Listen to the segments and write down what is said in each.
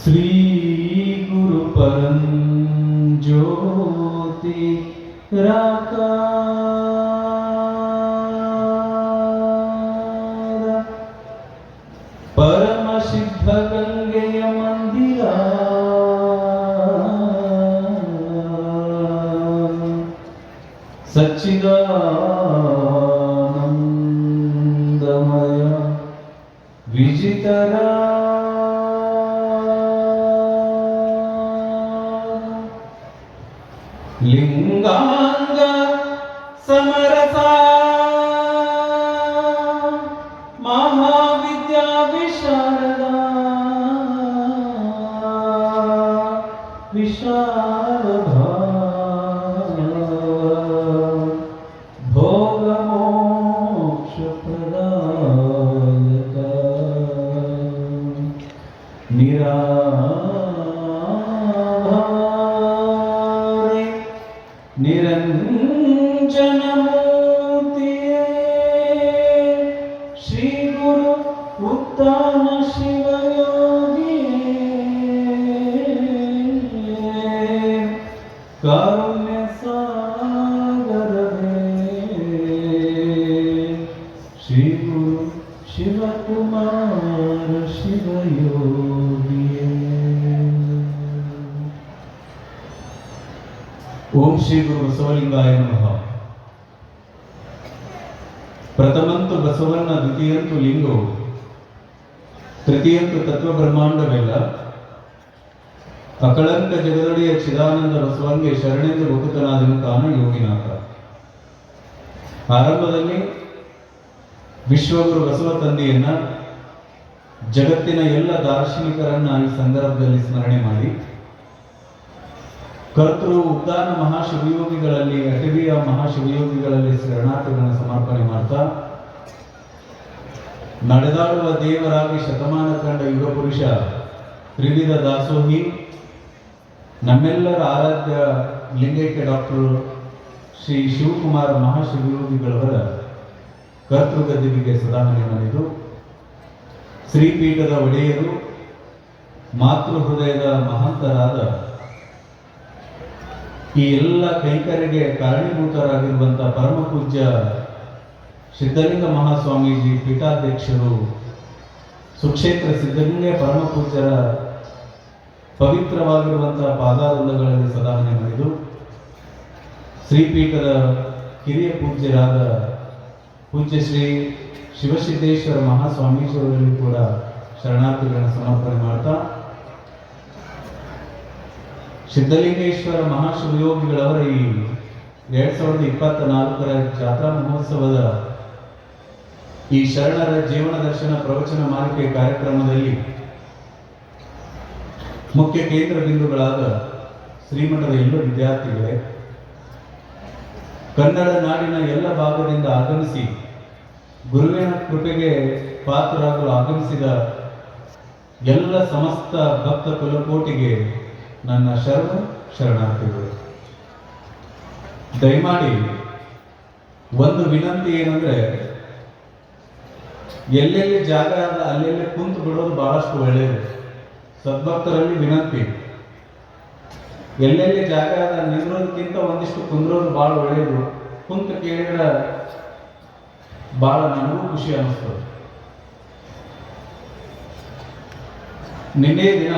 श्री गुरु परम ज्योति राकार परम सिद्ध गंಗೆಯ ಮಂದಿರ ಸಚ್ಚಿದಾನಂದಮಯ ವಿಜಿತರ लिंगांग समरस महाविद्या विशारदा विशारदा भोग मोक्ष प्रदायक निरंजन मूर्तिये श्री गुरु उत्तान शिवयोगिये कारुण्य सागरवे श्री गुरु शिवकुमार शिवयोगिये। ओम श्री गुरु बसवलिंगाय नमः। प्रथमंतु बसवन्न द्वितीयंतु लिंगो तृतीयंतु तत्व ब्रह्मांडವೆಲ್ಲ ಅಕಳಂಕ ಜಗದೊಡೆಯ ಚಿದಾನಂದ ಬಸವನಿಗೆ ಶರಣೆಂದು ಮುಕುತನಾದನು ಕಾನ ಯೋಗಿನಾಥ. ಆರಂಭದಲ್ಲಿ ವಿಶ್ವಗುರು ಬಸವ ತಂದೆಯನ್ನ ಜಗತ್ತಿನ ಎಲ್ಲ ದಾರ್ಶನಿಕರನ್ನ ಈ ಸಂದರ್ಭದಲ್ಲಿ ಸ್ಮರಣೆ ಮಾಡಿ ಕರ್ತೃ ಉದ್ದಾನ ಮಹಾಶಿವಯೋಗಿಗಳಲ್ಲಿ ಅಟವಿಯ ಮಹಾಶಿವಯೋಗಿಗಳಲ್ಲಿ ಶರಣಾರ್ಥಿಗಳನ್ನು ಸಮರ್ಪಣೆ ಮಾಡ್ತಾ ನಡೆದಾಡುವ ದೇವರಾಗಿ ಶತಮಾನ ಕಂಡ ಯುಗ ಪುರುಷ ತ್ರಿವಿಧ ದಾಸೋಹಿ ನಮ್ಮೆಲ್ಲರ ಆರಾಧ್ಯ ಲಿಂಗೈಕ್ಯ ಡಾಕ್ಟರ್ ಶ್ರೀ ಶಿವಕುಮಾರ ಮಹಾಶಿವಯೋಗಿಗಳವರ ಕರ್ತೃಗದ್ದಿಗೆ ಸದಾಮನೆ ಮನೆದು ಶ್ರೀಪೀಠದ ಒಡೆಯರು ಮಾತೃ ಹೃದಯದ ಮಹಂತರಾದ ಈ ಎಲ್ಲ ಕೈಕರ್ಯಗೆ ಕಾರಣೀಭೂತರಾಗಿರುವಂತಹ ಪರಮ ಪೂಜ್ಯ ಸಿದ್ಧಲಿಂಗ ಮಹಾಸ್ವಾಮೀಜಿ ಪೀಠಾಧ್ಯಕ್ಷರು ಸುಕ್ಷೇತ್ರ ಸಿದ್ಧಲಿಂಗ ಪರಮ ಪೂಜ್ಯರ ಪವಿತ್ರವಾಗಿರುವಂತಹ ಪಾದಾರುಂಡಗಳಲ್ಲಿ ಸದಾಹನೆ ಮಾಡಿದು ಶ್ರೀಪೀಠದ ಹಿರಿಯ ಪೂಜ್ಯರಾದ ಪೂಜ್ಯ ಶ್ರೀ ಶಿವಸಿದ್ದೇಶ್ವರ ಮಹಾಸ್ವಾಮೀಜಿಯವರಲ್ಲಿ ಕೂಡ ಶರಣಾರ್ಥಿಗಳನ್ನು ಸಮರ್ಪಣೆ ಮಾಡ್ತಾ ಸಿದ್ಧಲಿಂಗೇಶ್ವರ ಮಹಾಶಿವಯೋಗಿಗಳವರ ಈ 2024ರ ಜಾತ್ರಾ ಮಹೋತ್ಸವದ ಈ ಶರಣರ ಜೀವನ ದರ್ಶನ ಪ್ರವಚನ ಮಾಲಿಕೆ ಕಾರ್ಯಕ್ರಮದಲ್ಲಿ ಮುಖ್ಯ ಕೇಂದ್ರ ಬಿಂದುಗಳಾದ ಶ್ರೀಮಠದ ಎಲ್ಲ ವಿದ್ಯಾರ್ಥಿಗಳೇ, ಕನ್ನಡ ನಾಡಿನ ಎಲ್ಲ ಭಾಗದಿಂದ ಆಗಮಿಸಿ ಗುರುವಿನ ಕೃಪೆಗೆ ಪಾತ್ರರಾಗಲು ಆಗಮಿಸಿದ ಎಲ್ಲ ಸಮಸ್ತ ಭಕ್ತ ಕುಲಕೋಟಿಗೆ ನನ್ನ ಶರಣಾರ್ಥಿಗಳು. ದಯಮಾಡಿ ಒಂದು ವಿನಂತಿ ಏನಂದ್ರೆ, ಎಲ್ಲೆಲ್ಲಿ ಜಾಗ ಅದ ಅಲ್ಲೆಲ್ಲಿ ಕುಂತು ಬಿಡೋದು ಬಹಳಷ್ಟು ಒಳ್ಳೆಯದು. ಸದ್ಭಕ್ತರಲ್ಲಿ ವಿನಂತಿ, ಎಲ್ಲೆಲ್ಲಿ ಜಾಗ ಅದ ನಿಲ್ಲೋದಕ್ಕಿಂತ ಒಂದಿಷ್ಟು ಕುಂದ್ರೋದು ಬಹಳ ಒಳ್ಳೆಯದು. ಕುಂತು ಕೇಳಿದ್ರೆ ಬಹಳ ನನಗೂ ಖುಷಿ ಅನಿಸ್ತದೆ. ನಿನ್ನೆ ದಿನ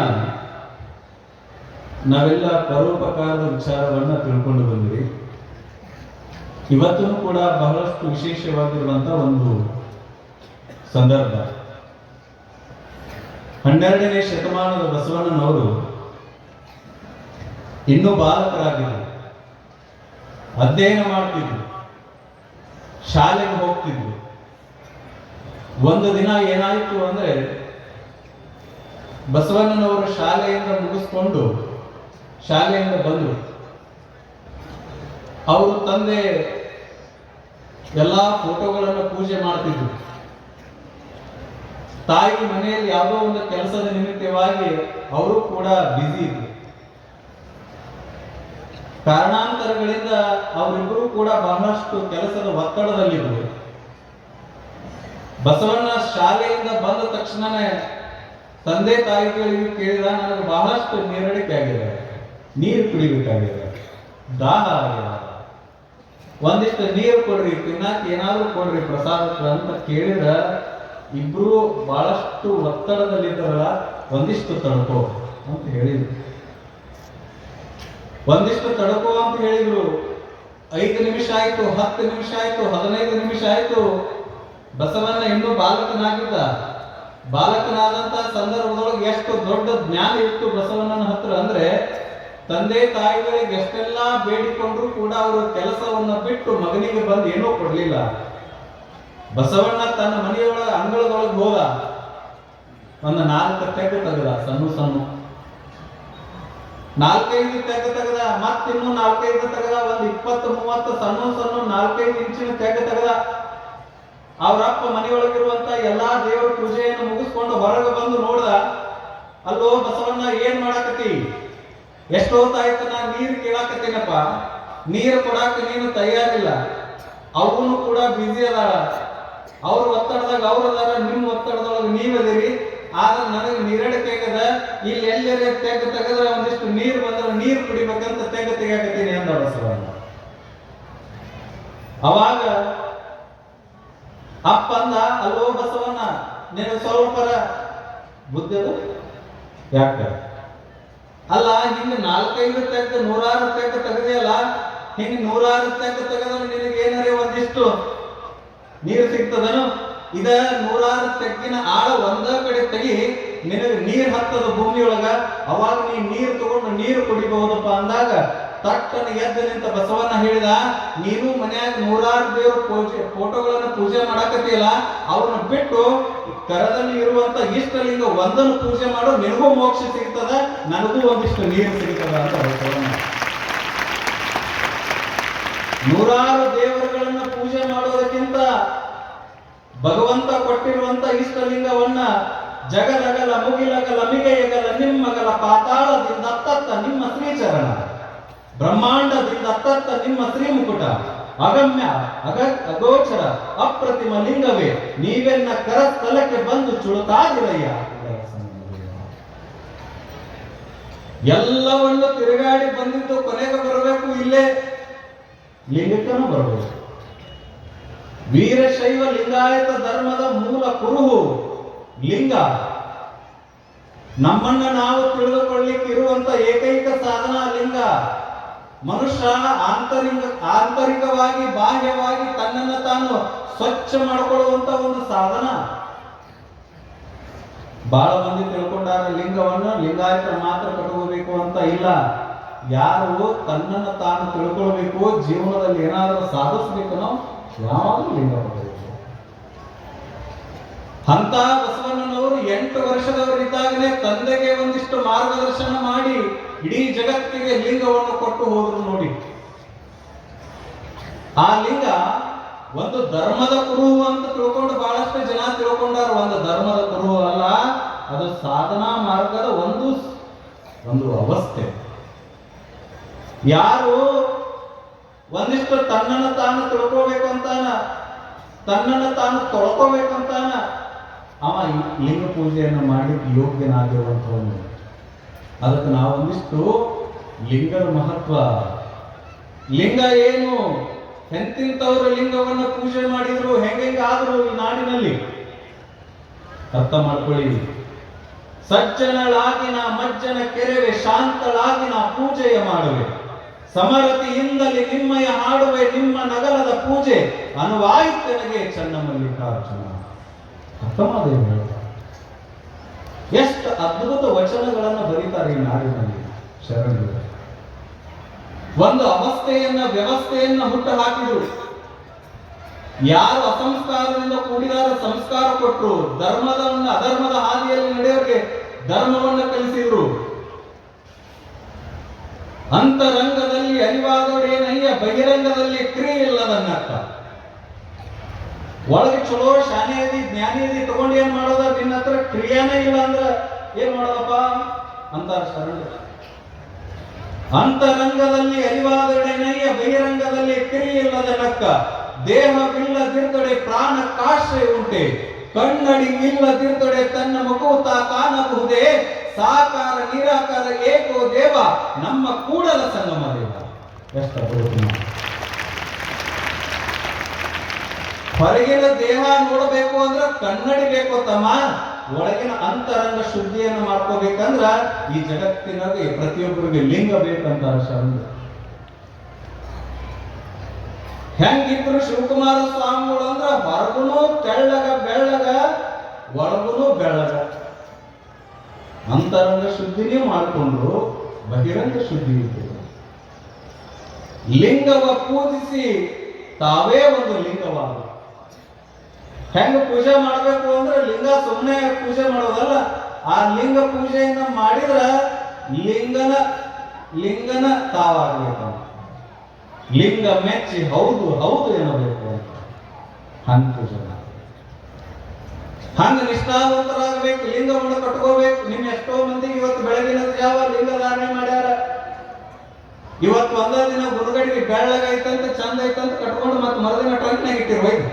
ನಾವೆಲ್ಲ ಪರೋಪಕಾರದ ವಿಚಾರವನ್ನ ತಿಳ್ಕೊಂಡು ಬಂದ್ವಿ. ಇವತ್ತೂ ಕೂಡ ಬಹಳಷ್ಟು ವಿಶೇಷವಾಗಿರುವಂತಹ ಒಂದು ಸಂದರ್ಭ. 12ನೇ ಶತಮಾನದ ಬಸವಣ್ಣನವರು ಇನ್ನೂ ಬಾಲಕರಾಗಿದ್ದರು, ಅಧ್ಯಯನ ಮಾಡ್ತಿದ್ರು, ಶಾಲೆಗೆ ಹೋಗ್ತಿದ್ರು. ಒಂದು ದಿನ ಏನಾಯಿತು ಅಂದ್ರೆ, ಬಸವಣ್ಣನವರು ಶಾಲೆಯಿಂದ ಮುಗಿಸ್ಕೊಂಡು ಶಾಲೆಯಿಂದ ಬಂದರು. ಅವರು ತಂದೆ ಎಲ್ಲಾ ಫೋಟೋಗಳನ್ನು ಪೂಜೆ ಮಾಡ್ತಿದ್ರು. ತಾಯಿ ಮನೆಯಲ್ಲಿ ಯಾವುದೋ ಒಂದು ಕೆಲಸದ ನಿಮಿತ್ತವಾಗಿ ಅವರು ಕೂಡ ಬ್ಯುಸಿ ಇದ್ರು. ಕಾರಣಾಂತರಗಳಿಂದ ಅವರಿಬ್ಬರು ಕೂಡ ಬಹಳಷ್ಟು ಕೆಲಸದ ಒತ್ತಡದಲ್ಲಿದ್ದರು. ಬಸವಣ್ಣ ಶಾಲೆಯಿಂದ ಬಂದ ತಕ್ಷಣನೇ ತಂದೆ ತಾಯಿಗಳಿಗೆ ಕೇಳಿದ, ನನಗೆ ಬಹಳಷ್ಟು ನೀರಡಿಕೆ ಆಗಿದೆ, ನೀರು ಕುಡಿಬೇಕಾಗಿದೆ, ದಾಹ ಆಗಿದೆ, ಒಂದಿಷ್ಟು ನೀರು ಕೊಡ್ರಿ, ತಿನ್ನಾಕ ಏನಾದ್ರು ಕೊಡ್ರಿ ಪ್ರಸಾದಕ್ಕೆ ಅಂತ ಕೇಳಿದ ಇಬ್ರು ಬಹಳಷ್ಟು ಒತ್ತಡದಲ್ಲಿದ್ದಾರಲ್ಲ, ಒಂದಿಷ್ಟು ತಡ್ಕೋ ಅಂತ ಹೇಳಿದ್ರು. ಒಂದಿಷ್ಟು ತಡ್ಕೋ ಅಂತ ಹೇಳಿದ್ರು. 5 ನಿಮಿಷ ಆಯ್ತು, 10 ನಿಮಿಷ ಆಯ್ತು, 15 ನಿಮಿಷ ಆಯ್ತು. ಬಸವಣ್ಣ ಇನ್ನೂ ಬಾಲಕನಾದಂತ ಸಂದರ್ಭದೊಳಗೆ ಎಷ್ಟು ದೊಡ್ಡ ಜ್ಞಾನ ಇತ್ತು ಬಸವಣ್ಣನ ಹತ್ರ ಅಂದ್ರೆ, ತಂದೆ ತಾಯಿಗಳಿಗೆ ಎಷ್ಟೆಲ್ಲಾ ಬೇಡಿಕೊಂಡ್ರು ಕೂಡ ಅವರು ಕೆಲಸವನ್ನ ಬಿಟ್ಟು ಮಗನಿಗೆ ಬಂದು ಏನೂ ಕೊಡ್ಲಿಲ್ಲ. ಬಸವಣ್ಣ ತನ್ನ ಮನೆಯೊಳಗೆ ಅಂಗಳದೊಳಗೆ ಹೋದ, ಒಂದು 4 ತೆಗ್ಗ ತೆಗೆದ, ಸಣ್ಣ 4-5 ತೆಗ್ಗ ತೆಗೆದ, ಮತ್ತಿನ್ನೂ 4-5 ತೆಗೆದ, ಒಂದು 20-30 ಸಣ್ಣ 4-5 ಇಂಚಿನ ತೆಗ್ಗ ತೆಗೆದ. ಅವರಪ್ಪ ಮನೆಯೊಳಗಿರುವಂತ ಎಲ್ಲಾ ದೇವರ ಪೂಜೆಯನ್ನು ಮುಗಿಸ್ಕೊಂಡು ಹೊರಗೆ ಬಂದು ನೋಡ್ದ. ಅಲ್ಲೋ ಬಸವಣ್ಣ, ಏನ್ ಮಾಡಾಕತಿ? ಎಷ್ಟೊತ್ತಾಯ್ತು ನಾ ನೀರು ಕೇಳಾಕತ್ತೀನಪ್ಪ, ನೀರು ಕೊಡಾಕ ನೀನು ತಯಾರಿಲ್ಲ. ಅವನು ಕೂಡ ಬಿಸಿ ಅದಾಳ, ಅವ್ರ ಒತ್ತಡದಾಗ ಅವ್ರದಾರ, ನಿಮ್ಮ ಒತ್ತಡದೊಳಗೆ ನೀವದಿರಿ. ಆದ್ರೆ ನನಗೆ ನೀರಡಿಕೆ ಆಗದ, ಇಲ್ಲಿ ಎಲ್ಲರೇ ತೆಗ್ಗ ತೆಗೆದ್ರೆ ಒಂದಿಷ್ಟು ನೀರು ಬಂದ್ರೆ ನೀರು ಕುಡಿಬೇಕಂತ ತೆಗ್ಗ ತೆಗಿಯಾಕತ್ತೀನಿ ಅಂದ ಬಸವಣ್ಣ. ಅವಾಗ ಅಪ್ಪ ಅಂದ, ಅಲ್ಲೋ ಬಸವಣ್ಣ, ನಿನಗೆ ಸ್ವಲ್ಪರ ಬುದ್ಧಿ ಅದು ಯಾಕ? ಅಲ್ಲ, ಹಿಂಗ 4-5 ತೆಗ್ಗ 100 ತೆಗ್ಗ ತೆಗೆದಿಯಲ್ಲ, ಹಿಂಗ 100 ತೆಗ್ಗ ತೆಗೆದ್ರೆ ನಿನಗೆ ಏನಾರೇ ಒಂದಿಷ್ಟು ನೀರು ಸಿಗ್ತದನು? ಇದ 100 ತೆಗ್ಗಿನ ಆಳ ಒಂದ ಕಡೆ ತೆಗಿ, ನಿನಗೆ ನೀರು ಹತ್ತದ ಭೂಮಿಯೊಳಗ, ಅವಾಗ ನೀ ನೀರು ತಗೊಂಡು ನೀರು ಕುಡಿಬಹುದಪ್ಪ ಅಂದಾಗ ತಟ್ಟನ ಎದ್ದು ನಿಂತ ಬಸವಣ್ಣ ಹೇಳಿದ, ನೀನು ಮನ್ಯಾಗ 100 ದೇವ್ರ ಫೋಟೋಗಳನ್ನು ಪೂಜೆ ಮಾಡಾಕತ್ತಿಯಲ್ಲ, ಅವ್ರನ್ನ ಬಿಟ್ಟು ಕರದಲ್ಲಿ ಇರುವಂತ ಇಷ್ಟಲಿಂಗ ಒಂದನ್ನು ಪೂಜೆ ಮಾಡೋ, ನಿನಗೂ ಮೋಕ್ಷ ಸಿಗ್ತದ, ನನಗೂ ಒಂದಿಷ್ಟು ನೀರು ಸಿಗ್ತದ ಅಂತ ಬಸವಣ್ಣ. 100 ದೇವರುಗಳನ್ನ ಪೂಜೆ ಮಾಡೋದಕ್ಕಿಂತ ಭಗವಂತ ಕೊಟ್ಟಿರುವಂತ ಇಷ್ಟಲಿಂಗವನ್ನ ಜಗದಗಲ ಮುಗಿಲಗಲ ಮಿಗೆಯಗಲ ನಿಮ್ಮಗಲ ಪಾತಾಳದಿಂದ ಅತ್ತತ್ತ ನಿಮ್ಮ ಶ್ರೀಚರಣ, ಬ್ರಹ್ಮಾಂಡದಿಂದ ಅತ್ತತ್ತ ನಿಮ್ಮ ಶ್ರೀಮುಕುಟ, ಅಗಮ್ಯ ಅಗೋಚರ ಅಪ್ರತಿಮ ಲಿಂಗವೇ ನೀವೆನ್ನ ಕರಸ್ಥಲಕ್ಕೆ ಬಂದು ಚುಳುತ್ತಾದಿರಯ್ಯ. ಎಲ್ಲವನ್ನು ತಿರುಗಾಡಿ ಬಂದಿದ್ದು ಕೊನೆಗೆ ಬರಬೇಕು ಇಲ್ಲೇ ಲಿಂಗಕ್ಕೂ ಬರಬೇಕು. ವೀರಶೈವ ಲಿಂಗಾಯತ ಧರ್ಮದ ಮೂಲ ಕುರುಹು ಲಿಂಗ. ನಮ್ಮನ್ನ ನಾವು ತಿಳಿದುಕೊಳ್ಳಿಕ್ಕೆ ಇರುವಂತ ಏಕೈಕ ಸಾಧನ ಲಿಂಗ. ಮನುಷ್ಯ ಆಂತರಿಕವಾಗಿ ಬಾಹ್ಯವಾಗಿ ತನ್ನನ್ನು ತಾನು ಸ್ವಚ್ಛ ಮಾಡಿಕೊಳ್ಳುವಂತ ಒಂದು ಸಾಧನ. ಬಹಳ ಮಂದಿ ತಿಳ್ಕೊಂಡಾರ ಲಿಂಗವನ್ನು ಲಿಂಗಾಯತ ಮಾತ್ರ ಕಟ್ಕೋಬೇಕು ಅಂತ ಇಲ್ಲ. ಯಾರು ತನ್ನನ್ನು ತಾನು ತಿಳ್ಕೊಳ್ಬೇಕು, ಜೀವನದಲ್ಲಿ ಏನಾದರೂ ಸಾಧಿಸ್ಬೇಕನ್ನೋ ಯಾವಾಗಲೂ ಲಿಂಗ ಪಡಬೇಕು. ಅಂತ ಬಸವಣ್ಣನವರು 8 ವರ್ಷದವರಿದ್ದಾಗಲೇ ತಂದೆಗೆ ಒಂದಿಷ್ಟು ಮಾರ್ಗದರ್ಶನ ಮಾಡಿ ಇಡೀ ಜಗತ್ತಿಗೆ ಲಿಂಗವನ್ನು ಕೊಟ್ಟು ಹೋದ್ರು ನೋಡಿ. ಆ ಲಿಂಗ ಒಂದು ಧರ್ಮದ ಕುರುಹು ಅಂತ ತಿಳ್ಕೊಂಡು ಬಹಳಷ್ಟು ಜನ ತಿಳ್ಕೊಂಡಾರ. ಒಂದು ಧರ್ಮದ ಕುರುಹು ಅಲ್ಲ, ಅದು ಸಾಧನಾ ಮಾರ್ಗದ ಒಂದು ಅವಸ್ಥೆ. ಯಾರು ಒಂದಿಷ್ಟು ತನ್ನನ್ನು ತಾನು ತಿಳ್ಕೋಬೇಕಂತಾನ, ತನ್ನನ್ನು ತಾನು ತೊಳ್ಕೋಬೇಕಂತಾನ, ಅವ ಲಿಂಗ ಪೂಜೆಯನ್ನು ಮಾಡಿ ಯೋಗ್ಯನಾಗಿರುವಂಥವನು. ಅದಕ್ಕೆ ನಾವೊಂದಿಷ್ಟು ಲಿಂಗದ ಮಹತ್ವ, ಲಿಂಗ ಏನು, ಎಂತಿಂತವರು ಲಿಂಗವನ್ನು ಪೂಜೆ ಮಾಡಿದ್ರು, ಹೆಂಗಾದ್ರು ಈ ನಾಡಿನಲ್ಲಿ ಅರ್ಥ ಮಾಡ್ಕೊಳ್ಳಿ. ಸಜ್ಜನಳಾಗಿನ ಮಜ್ಜನ ಕೆರೆವೆ, ಶಾಂತಳಾಗಿನ ಪೂಜೆಯ ಮಾಡುವೆ, ಸಮರತಿಯಿಂದಲೇ ನಿಮ್ಮಯ ಹಾಡುವೆ, ನಿಮ್ಮ ನಗರದ ಪೂಜೆ ಅನುವಾಯಿತನಿಗೆ ಚನ್ನಮಲ್ಲಿಕಾರ್ಜುನ. ಅರ್ಥಮಾದೇವಿ ಹೇಳ್ತಾರೆ. ಎಷ್ಟು ಅದ್ಭುತ ವಚನಗಳನ್ನು ಬರೀತಾರೆ ಈ ನಾಡಿನಲ್ಲಿ ಶರಣರು. ಒಂದು ವ್ಯವಸ್ಥೆಯನ್ನ ಹುಟ್ಟು ಹಾಕಿದ್ರು. ಯಾರು ಅಸಂಸ್ಕಾರದಿಂದ ಕೂಡಿದಾರ ಸಂಸ್ಕಾರ ಕೊಟ್ಟರು, ಅಧರ್ಮದ ಹಾದಿಯಲ್ಲಿ ನಡೆಯೋರಿಗೆ ಧರ್ಮವನ್ನು ಕಲಿಸಿದ್ರು. ಅಂತರಂಗದಲ್ಲಿ ಅರಿವಾದೊಡೇನಯ್ಯ, ಬಹಿರಂಗದಲ್ಲಿ ಕ್ರಿಯೆ ಇಲ್ಲದನ್ನರ್ಥ. ಒಳಗೆ ಚಲೋ ಶಾನೆಯದಿ ಜ್ಞಾನಿಯದಿ ತಗೊಂಡು ಏನ್ ಮಾಡೋದ, ನಿನ್ನ ಹತ್ರ ಕ್ರಿಯಾನೇ ಇಲ್ಲ ಅಂದ್ರ ಏನ್ ಮಾಡೋದಪ್ಪ ಅಂತಾರ ಶರಣರು. ಅಂತರಂಗದಲ್ಲಿ ಅರಿವಾದೊಡೇನಯ್ಯ, ಬಹಿರಂಗದಲ್ಲಿ ಕ್ರಿಯೆ ಇಲ್ಲದನ್ನಕ್ಕ. ದೇಹವಿಲ್ಲದಿರುಗಡೆ ಪ್ರಾಣಕ್ಕಾಶ್ರಯ ಉಂಟೆ, ಕಣ್ಣಡಿ ಇಲ್ಲದಿರ್ತಡೆ ತನ್ನ ಮಗು ತಾ ಕಾಣಬಹುದೇ, ಸಾಕಾರ ನಿರಾಕಾರ ಏಕೋ ದೇವ ನಮ್ಮ ಕೂಡಲ ಸಂಗಮ ದೇವ. ಎಷ್ಟ ಹೊರಗಿನ ದೇಹ ನೋಡಬೇಕು ಅಂದ್ರೆ ಕನ್ನಡಿ ಬೇಕು ತಮ್ಮ, ಒಳಗಿನ ಅಂತರಂಗ ಶುದ್ಧಿಯನ್ನು ಮಾಡ್ಕೋಬೇಕಂದ್ರ ಈ ಜಗತ್ತಿನಲ್ಲಿ ಪ್ರತಿಯೊಬ್ಬರಿಗೆ ಲಿಂಗ ಬೇಕಂತ ಶರಣರು. ಹೆಂಗಿದ್ರು ಶಿವಕುಮಾರ ಸ್ವಾಮಿಗಳು ಅಂದ್ರ ಹೊರಗುನು ತೆಳ್ಳಗ ಬೆಳ್ಳಗ, ಒಳಗುನು ಬೆಳ್ಳಗ. ಅಂತರಂಗ ಶುದ್ಧಿನೇ ಮಾಡಿಕೊಂಡ್ರು, ಬಹಿರಂಗ ಶುದ್ಧಿ ಇತ್ತು. ಲಿಂಗವ ಪೂಜಿಸಿ ತಾವೇ ಒಂದು ಲಿಂಗವಾದ. ಹೆಂಗ ಪೂಜೆ ಮಾಡಬೇಕು ಅಂದ್ರೆ ಲಿಂಗ ಸುಮ್ಮನೆ ಪೂಜೆ ಮಾಡೋದಲ್ಲ, ಆ ಲಿಂಗ ಪೂಜೆಯನ್ನ ಮಾಡಿದ್ರ ಲಿಂಗನ ತಾವಾಗಬೇಕು. ಲಿಂಗ ಮೆಚ್ಚಿ ಹೌದು ಹೌದು ಎನ್ನಬೇಕು ಅಂತ ಹಂಗ ಪೂಜೆ ಹಂಗ ನಿಷ್ಠಾವಂತರಾಗಬೇಕು. ಲಿಂಗವನ್ನು ಕಟ್ಕೋಬೇಕು. ನಿಮ್ ಎಷ್ಟೋ ಮಂದಿಗೆ ಇವತ್ತು ಬೆಳಗಿನ ಜಾವ ಲಿಂಗ ಧಾರಣೆ ಮಾಡ್ಯಾರ. ಇವತ್ತು ಒಂದೇ ದಿನ ಗುರುಗಡಿಗೆ ಬೆಳ್ಳಗ ಐತಂತ ಚಂದ ಐತಂತ ಕಟ್ಕೊಂಡು ಮತ್ತೆ ಮರದಿನ ಟ್ರಂಕ್ನಾಗ ಇಟ್ಟಿರ್ಬೇಕು.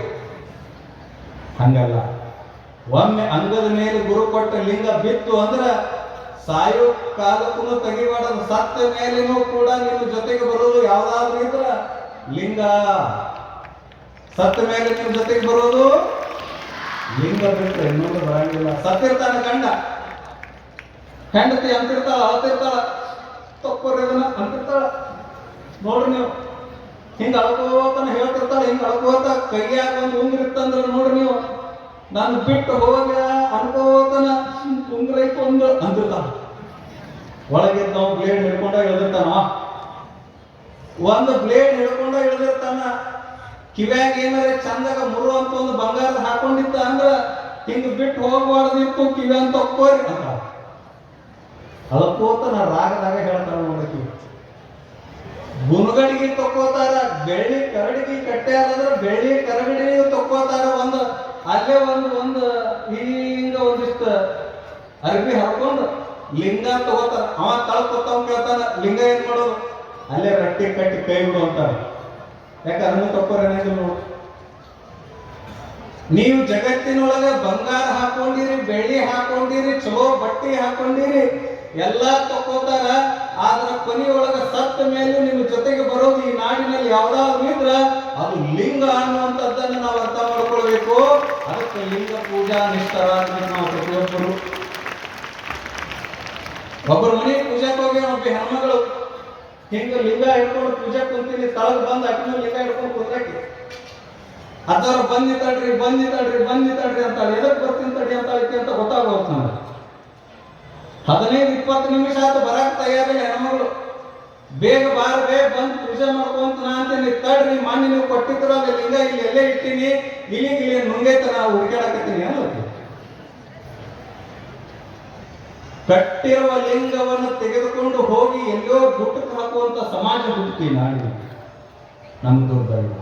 ಹಂಗಲ್ಲ, ಒಮ್ಮೆ ಅಂಗದ ಮೇಲೆ ಗುರು ಕೊಟ್ಟ ಲಿಂಗ ಬಿತ್ತು ಅಂದ್ರ ಸಾಯೋ ಕಾಲಕ್ಕೂ ತೆಗಿಬಾರದು. ಸತ್ತ ಮೇಲೇನೂ ಕೂಡ ನಿಮ್ಮ ಜೊತೆಗೆ ಬರೋದು ಯಾವ್ದಾದ್ರು ಇದ್ರ ಲಿಂಗ. ಸತ್ತ ಮೇಲೆ ನಿಮ್ಮ ಜೊತೆಗೆ ಬರೋದು ಲಿಂಗ ಬಿಟ್ರೆ ಇನ್ನೊಂದು ಬರಂಗಿಲ್ಲ. ಸತ್ತಿರ್ತಾನ ಗಂಡ, ಹೆಂಡತಿ ಅಂತಿರ್ತಾಳ, ಅಳ್ತಿರ್ತಾಳ, ತಪ್ಪರ್ರಿ ಅದನ್ನ ಅಂತಿರ್ತಾಳ. ನೋಡ್ರಿ ನೀವು, ಹಿಂಗ ಅಳ್ಕೋತಾನ ಹೇಳ್ತಿರ್ತಾಳ, ಹಿಂಗ ಅಳ್ಕೋತ ಕೈಯಾಗ ಒಂದು ಉಂಗ್ರ ಇತ್ತಂದ್ರ ನೋಡ್ರಿ ನೀವು, ನಾನು ಬಿಟ್ಟು ಹೋಗ ಅನ್ಕೋತನ ಉಂಗ್ರ ಐತು ಒಂದು ಅಂತಿರ್ತಾನ. ಒಳಗಿದ್ದ ನಾವು ಬ್ಲೇಡ್ ಹಿಡ್ಕೊಂಡ ಇಳಿದಿರ್ತಾನ, ಒಂದು ಬ್ಲೇಡ್ ಹಿಡ್ಕೊಂಡ ಇಳಿದಿರ್ತಾನ. ಕಿವ್ಯಾಗ ಏನಾರ ಚಂದಾಗ ಮುರು ಅಂತ ಒಂದು ಬಂಗಾರದ ಹಾಕೊಂಡಿತ್ತ ಅಂದ್ರ ಹಿಂಗ ಬಿಟ್ಟು ಹೋಗ್ಬಾರ್ದಿತ್ತು, ಕಿವ್ಯಾನ್ ತಕ್ಕೋರಿ ಅಂತ ಅಳ್ಕೋತನ ರಾಗದಾಗ ಹೇಳ್ತಾನ. ನೋಡಕಿ ಗುಣಗಡಿಗೆ ತಕ್ಕೋತಾರ, ಬೆಳ್ಳಿ ಕರಡಿಗೆ ಕಟ್ಟ್ಯಾರ, ಬೆಳ್ಳಿ ಕರಗಡಿಗೆ ತಕ್ಕೋತಾರ. ಒಂದು ಅಲ್ಲೇ ಒಂದು ಹಿಂಗ ಒಂದಿಷ್ಟು ಅರ್ಬಿ ಹಾಕೊಂಡು ಲಿಂಗ ತಗೋತಾರ. ಅವ ತಳ್ಕೊತಾವ ಕೇಳ್ತಾನ, ಲಿಂಗ ಏನ್ ಮಾಡೋದು? ಅಲ್ಲೇ ರಟ್ಟಿ ಕಟ್ಟಿ ಕೈ ಬಿಡು ಅಂತಾರ. ಯಾಕೆ ಅದನ್ನು ತಕ್ಕೋರೇನಾಗಿಲ್ಲ ನೋಡು. ನೀವು ಜಗತ್ತಿನೊಳಗೆ ಬಂಗಾರ ಹಾಕೊಂಡಿರಿ, ಬೆಳ್ಳಿ ಹಾಕೊಂಡಿರಿ, ಚಲೋ ಬಟ್ಟೆ ಹಾಕೊಂಡಿರಿ, ಎಲ್ಲಾ ತಕ್ಕೋತಾರ. ಆದ್ರ ಕೊನೆಯೊಳಗ ಸತ್ತ ಮೇಲೂ ನಿಮ್ಮ ಜೊತೆಗೆ ಬರೋದು ಈ ನಾಡಿನಲ್ಲಿ ಯಾವ್ದಾದ್ರು ಇದ್ರ ಅದು ಲಿಂಗ ಅನ್ನುವಂಥದ್ದನ್ನ ನಾವು ಅರ್ಥ ಮಾಡ್ಕೊಳ್ಬೇಕು. ಅದಕ್ಕೆ ಲಿಂಗ ಪೂಜಾ ನಿಷ್ಠರಾಗಬೇಕು ನಾವು ಪ್ರತಿಯೊಬ್ಬರು. ಒಬ್ಬರು ಮನೆಗೆ ಪೂಜಾಕ್ಕೆ ಹೋಗಿ ಒಬ್ಬ ಹೆಣ್ಮಗಳು ಹಿಂಗ ಲಿಂಗ ಹಿಡ್ಕೊಂಡು ಪೂಜೆ ಕುಂತೀನಿ, ತಳಗ್ ಬಂದು ಅಕ್ಕಿನ ಲಿಂಗ ಹಿಡ್ಕೊಂಡು ಕುಂದ್ರಾಕಿ ಅದವ್ರು ಬಂದಿದ್ದಾಳ್ರಿ ಅಂತಾಳೆ. ಎದಕ್ ಬರ್ತೀನಿ ತಡಿ ಅಂತ ಗೊತ್ತಾಗೋದು ನಮ್ಗೆ. 15-20 ನಿಮಿಷ ಆಯ್ತು ಬರಕ್ ತಯಾರಿಲ್ಲ ಹೆಣ್ಮಗಳು. ಬೇಗ ಬಾರ್ಬೇ ಬಂದು ಪೂಜೆ ಮಾಡ್ಕೊಂತ ಅಂತೀನಿ. ತಡ್ರಿ, ಮಣ್ಣು ನೀವು ಕೊಟ್ಟಿದ್ರ ಅಲ್ಲಿ ಲಿಂಗ ಇಲ್ಲಿ ಎಲ್ಲೇ ಇಟ್ಟಿನಿ, ಇಲ್ಲಿ ನುಂಗೈತ ನಾವು ಹುಡುಕಾಡಕತ್ತೀನಿ ಅನ್ನೋದು. ಕಟ್ಟಿರುವ ಲಿಂಗವನ್ನು ತೆಗೆದುಕೊಂಡು ಹೋಗಿ ಎಲ್ಲೋ ಗುಟ್ಟಕ್ಕೆ ಹಾಕುವಂತ ಸಮಾಜ ಹುಡುಕಿ ನಾಡಿನ ನಮ್ ದುರ್ದೈವ.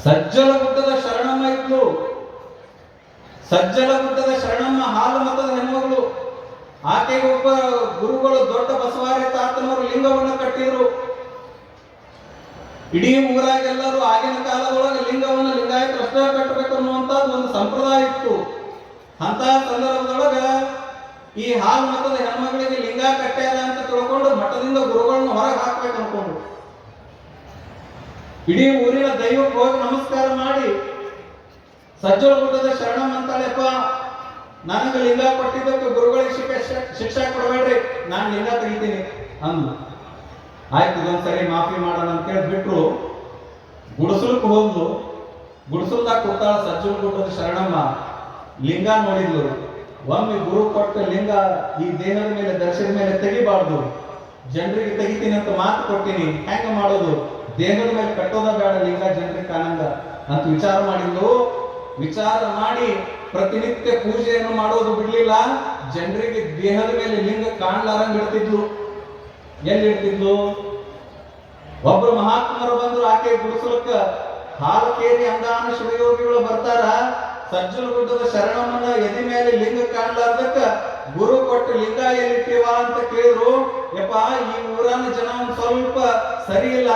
ಸಜ್ಜಲಗುಡ್ಡದ ಶರಣಮ್ಮ ಇದ್ಲು. ಸಜ್ಜಲಗುಡ್ಡದ ಶರಣಮ್ಮ ಹಾಲು ಮತದ ಹೆಣ್ಮಗಳು. ಆಕೆಗೆ ಒಬ್ಬ ಗುರುಗಳು ದೊಡ್ಡ ಬಸವಾರಿ ತಾತನವರು ಲಿಂಗವನ್ನು ಕಟ್ಟಿದ್ರು. ಇಡೀ ಊರಾಗೆಲ್ಲರೂ ಆಗಿನ ಕಾಲದೊಳಗೆ ಲಿಂಗವನ್ನು ಲಿಂಗಾಯತ ಅಷ್ಟೇ ಕಟ್ಟಬೇಕು ಅನ್ನುವಂಥದ್ದು ಒಂದು ಸಂಪ್ರದಾಯ ಇತ್ತು. ಅಂತ ಸಂದರ್ಭದೊಳಗ ಈ ಹಾಲು ಮತದ ಹೆಣ್ಮಗಳಿಗೆ ಲಿಂಗ ಕಟ್ಟ್ಯಾರ ಅಂತ ತಿಳ್ಕೊಂಡು ಮಠದಿಂದ ಗುರುಗಳನ್ನ ಹೊರಗೆ ಹಾಕ್ಬೇಕು ಅನ್ಕೊಂಡು ಇಡೀ ಊರಿನ ದೈವಕ್ಕೆ ಹೋಗಿ ನಮಸ್ಕಾರ ಮಾಡಿ, ಸಜ್ಜಲಗುಡ್ಡದ ಶರಣಮ್ಮ ಅಂತಾಳೆಪ್ಪ, ನನಗೆ ಲಿಂಗ ಕೊಟ್ಟಿದ್ದಕ್ಕೆ ಗುರುಗಳಿಗೆ ಶಿಕ್ಷೆ ಕೊಡಬೇಡ್ರಿ, ನಾನು ಲಿಂಗ ತೆಗಿತೀನಿ ಅಂದು. ಆಯ್ತು, ಇದೊಂದ್ಸರಿ ಮಾಫಿ ಮಾಡೋಣ ಅಂತೇಳಿ ಬಿಟ್ರು. ಗುಡಿಸಲಕ್ಕೆ ಹೋದ್ಲು. ಗುಡಿಸಲ್ದಾಗ ಕೂತಾಳ ಸಜ್ಜಲಗುಡ್ಡದ ಶರಣಮ್ಮ. ಲಿಂಗ ನೋಡಿದ್ಲು. ಒಮ್ಮೆ ಗುರು ಕೊಟ್ಟ ಲಿಂಗ ಈ ದೇಹದ ಮೇಲೆ ದರ್ಶನ ಮೇಲೆ ತೆಗಿಬಾರ್ದು, ಜನರಿಗೆ ತೆಗಿತೀನಿ ಅಂತ ಮಾತು ಕೊಟ್ಟಿನಿ, ಹೆಂಗ ಮಾಡೋದು? ದೇಹದ ಮೇಲೆ ಕಟ್ಟೋದ ಬೇಡ ಲಿಂಗ ಜನರಿಗೆ ಕಾಣಂಗ ಅಂತ ವಿಚಾರ ಮಾಡಿದ್ಲು. ವಿಚಾರ ಮಾಡಿ ಪ್ರತಿನಿತ್ಯ ಪೂಜೆಯನ್ನು ಮಾಡೋದು ಬಿಡ್ಲಿಲ್ಲ. ಜನರಿಗೆ ದೇಹದ ಮೇಲೆ ಲಿಂಗ ಕಾಣ್ಲಾರಂಗ್ ಇಡ್ತಿದ್ಲು. ಎಲ್ಲಿ ಇಡ್ತಿದ್ಲು? ಒಬ್ರು ಮಹಾತ್ಮರು ಬಂದ್ರು ಆಕೆ ಗುಡಿಸಲಕ್ಕ. ಹಾಲಕೇರಿ ಅಂದಾನ ಶಿವಯೋಗಿಗಳು ಬರ್ತಾರ. ಸಜ್ಜಲಗುಡ್ಡದ ಶರಣಮ್ಮನ ಎದಿ ಮೇಲೆ ಲಿಂಗ ಕಾಣ್ಲಾರ್ದಕ್ಕ ಗುರು ಕೊಟ್ಟು ಲಿಂಗ ಎಲ್ಲಿಟ್ಟಿವ ಅಂತ ಕೇಳಿದ್ರು. ಯಪ್ಪ, ಈ ಊರನ್ನ ಜನ ಒಂದ್ ಸ್ವಲ್ಪ ಸರಿ ಇಲ್ಲ,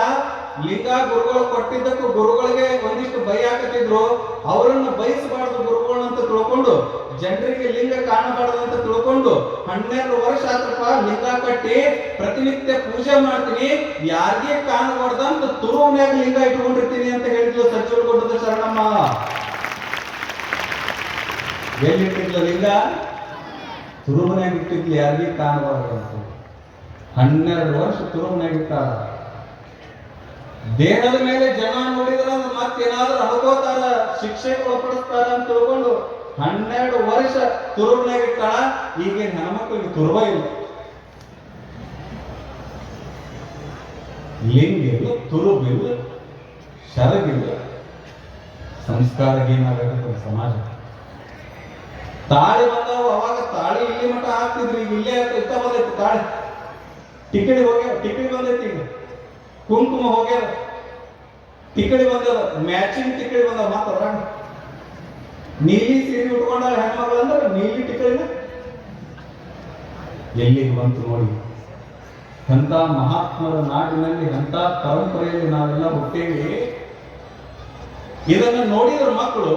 ಲಿಂಗ ಗುರುಗಳು ಕೊಟ್ಟಿದ್ದಕ್ಕೂ ಗುರುಗಳಿಗೆ ಒಂದಿಷ್ಟು ಬೈ ಹಾಕತ್ತಿದ್ರು. ಅವರನ್ನು ಬಯಸಬಾರ್ದು ಗುರುಗಳಂತ ತಿಳ್ಕೊಂಡು, ಜನರಿಗೆ ಲಿಂಗ ಕಾಣಬಾರ್ದು ಅಂತ ತಿಳ್ಕೊಂಡು 12 ವರ್ಷ ಆತ್ರಪ್ಪ ಲಿಂಗ ಕಟ್ಟಿ ಪ್ರತಿನಿತ್ಯ ಪೂಜೆ ಮಾಡ್ತೀನಿ, ಯಾರಿಗೆ ಕಾಣಬಾರ್ದ ಅಂತ ತುರುವನ್ಯಾಗ ಲಿಂಗ ಇಟ್ಕೊಂಡಿರ್ತೀನಿ ಅಂತ ಹೇಳಿದ್ಲು ಸಜ್ಜೋಳಗುಡ್ಡದ ಶರಣಮ್ಮ. ಎಲ್ಲಿಟ್ಟಿದ್ಲು ಲಿಂಗ? ತುರುವನ್ಯಾಗ ಇಟ್ಟಿದ್ಲು, ಯಾರಿಗೆ ಕಾಣಬಾರ್ದು ಅಂತ. 12 ವರ್ಷ ತುರುವನ್ಯಾಗ ಇಟ್ಟಾಳ. ದೇಹದ ಮೇಲೆ ಜನ ನೋಡಿದ್ರ ಮತ್ತೇನಾದ್ರೂ ಅನುಕೋತಾರ, ಶಿಕ್ಷೆಗೆ ಒಳಪಡಿಸ್ತಾರ ಅಂತ ತಿಳ್ಕೊಂಡು 12 ವರ್ಷ ತುರುವನ್ಯಾಗ ಇಟ್ಟಾಳ. ಈಗೇನ್ ಹೆಣ್ಮಕ್ಳಿಗೆ ತುರುವ ಇಲ್ಲ, ಲಿಂಗಿಲ್ಲ, ತುರುಬಿಲ್ಲ, ಶರಗಿಲ್ಲ. ಸಂಸ್ಕಾರ ಏನಾಗತ್ತೆ ಸಮಾಜ. ತಾಳಿ ಬಂದವು, ಅವಾಗ ತಾಳಿ ಇಲ್ಲಿ ಮಠ ಹಾಕ್ತಿದ್ರಿ, ಈಗ ಇಲ್ಲೇ ಇತ್ತ ಬಂದೈತಿ ತಾಳಿ. ಟಿಕಡಿ ಹೋಗ್ಯಾವ, ಟಿಕಡಿ ಬಂದೈತಿ. ಈಗ ಕುಂಕುಮ ಹೋಗ್ಯಾವ, ಟಿಕಡಿ ಬಂದದ, ಮ್ಯಾಚಿಂಗ್ ಟಿಕಡಿ ಬಂದವ. ಮಾತ್ರ ಅದ್ರಾಗ ನೀಲಿ ಸೀರೆ ಉಟ್ಕೊಂಡ ಹೆಣ್ಮಗಳು ಅಂದ್ರೆ ನೀಲಿ ಟಿಕಡಿನ ಎಲ್ಲಿಗೆ ಬಂತು ನೋಡಿ. ಎಂಥ ಮಹಾತ್ಮರ ನಾಡಿನಲ್ಲಿ, ಎಂಥ ಪರಂಪರೆಯಲ್ಲಿ ನಾವೆಲ್ಲ ಹುಟ್ಟೇವಿ. ಇದನ್ನು ನೋಡಿದ್ರ ಮಕ್ಕಳು,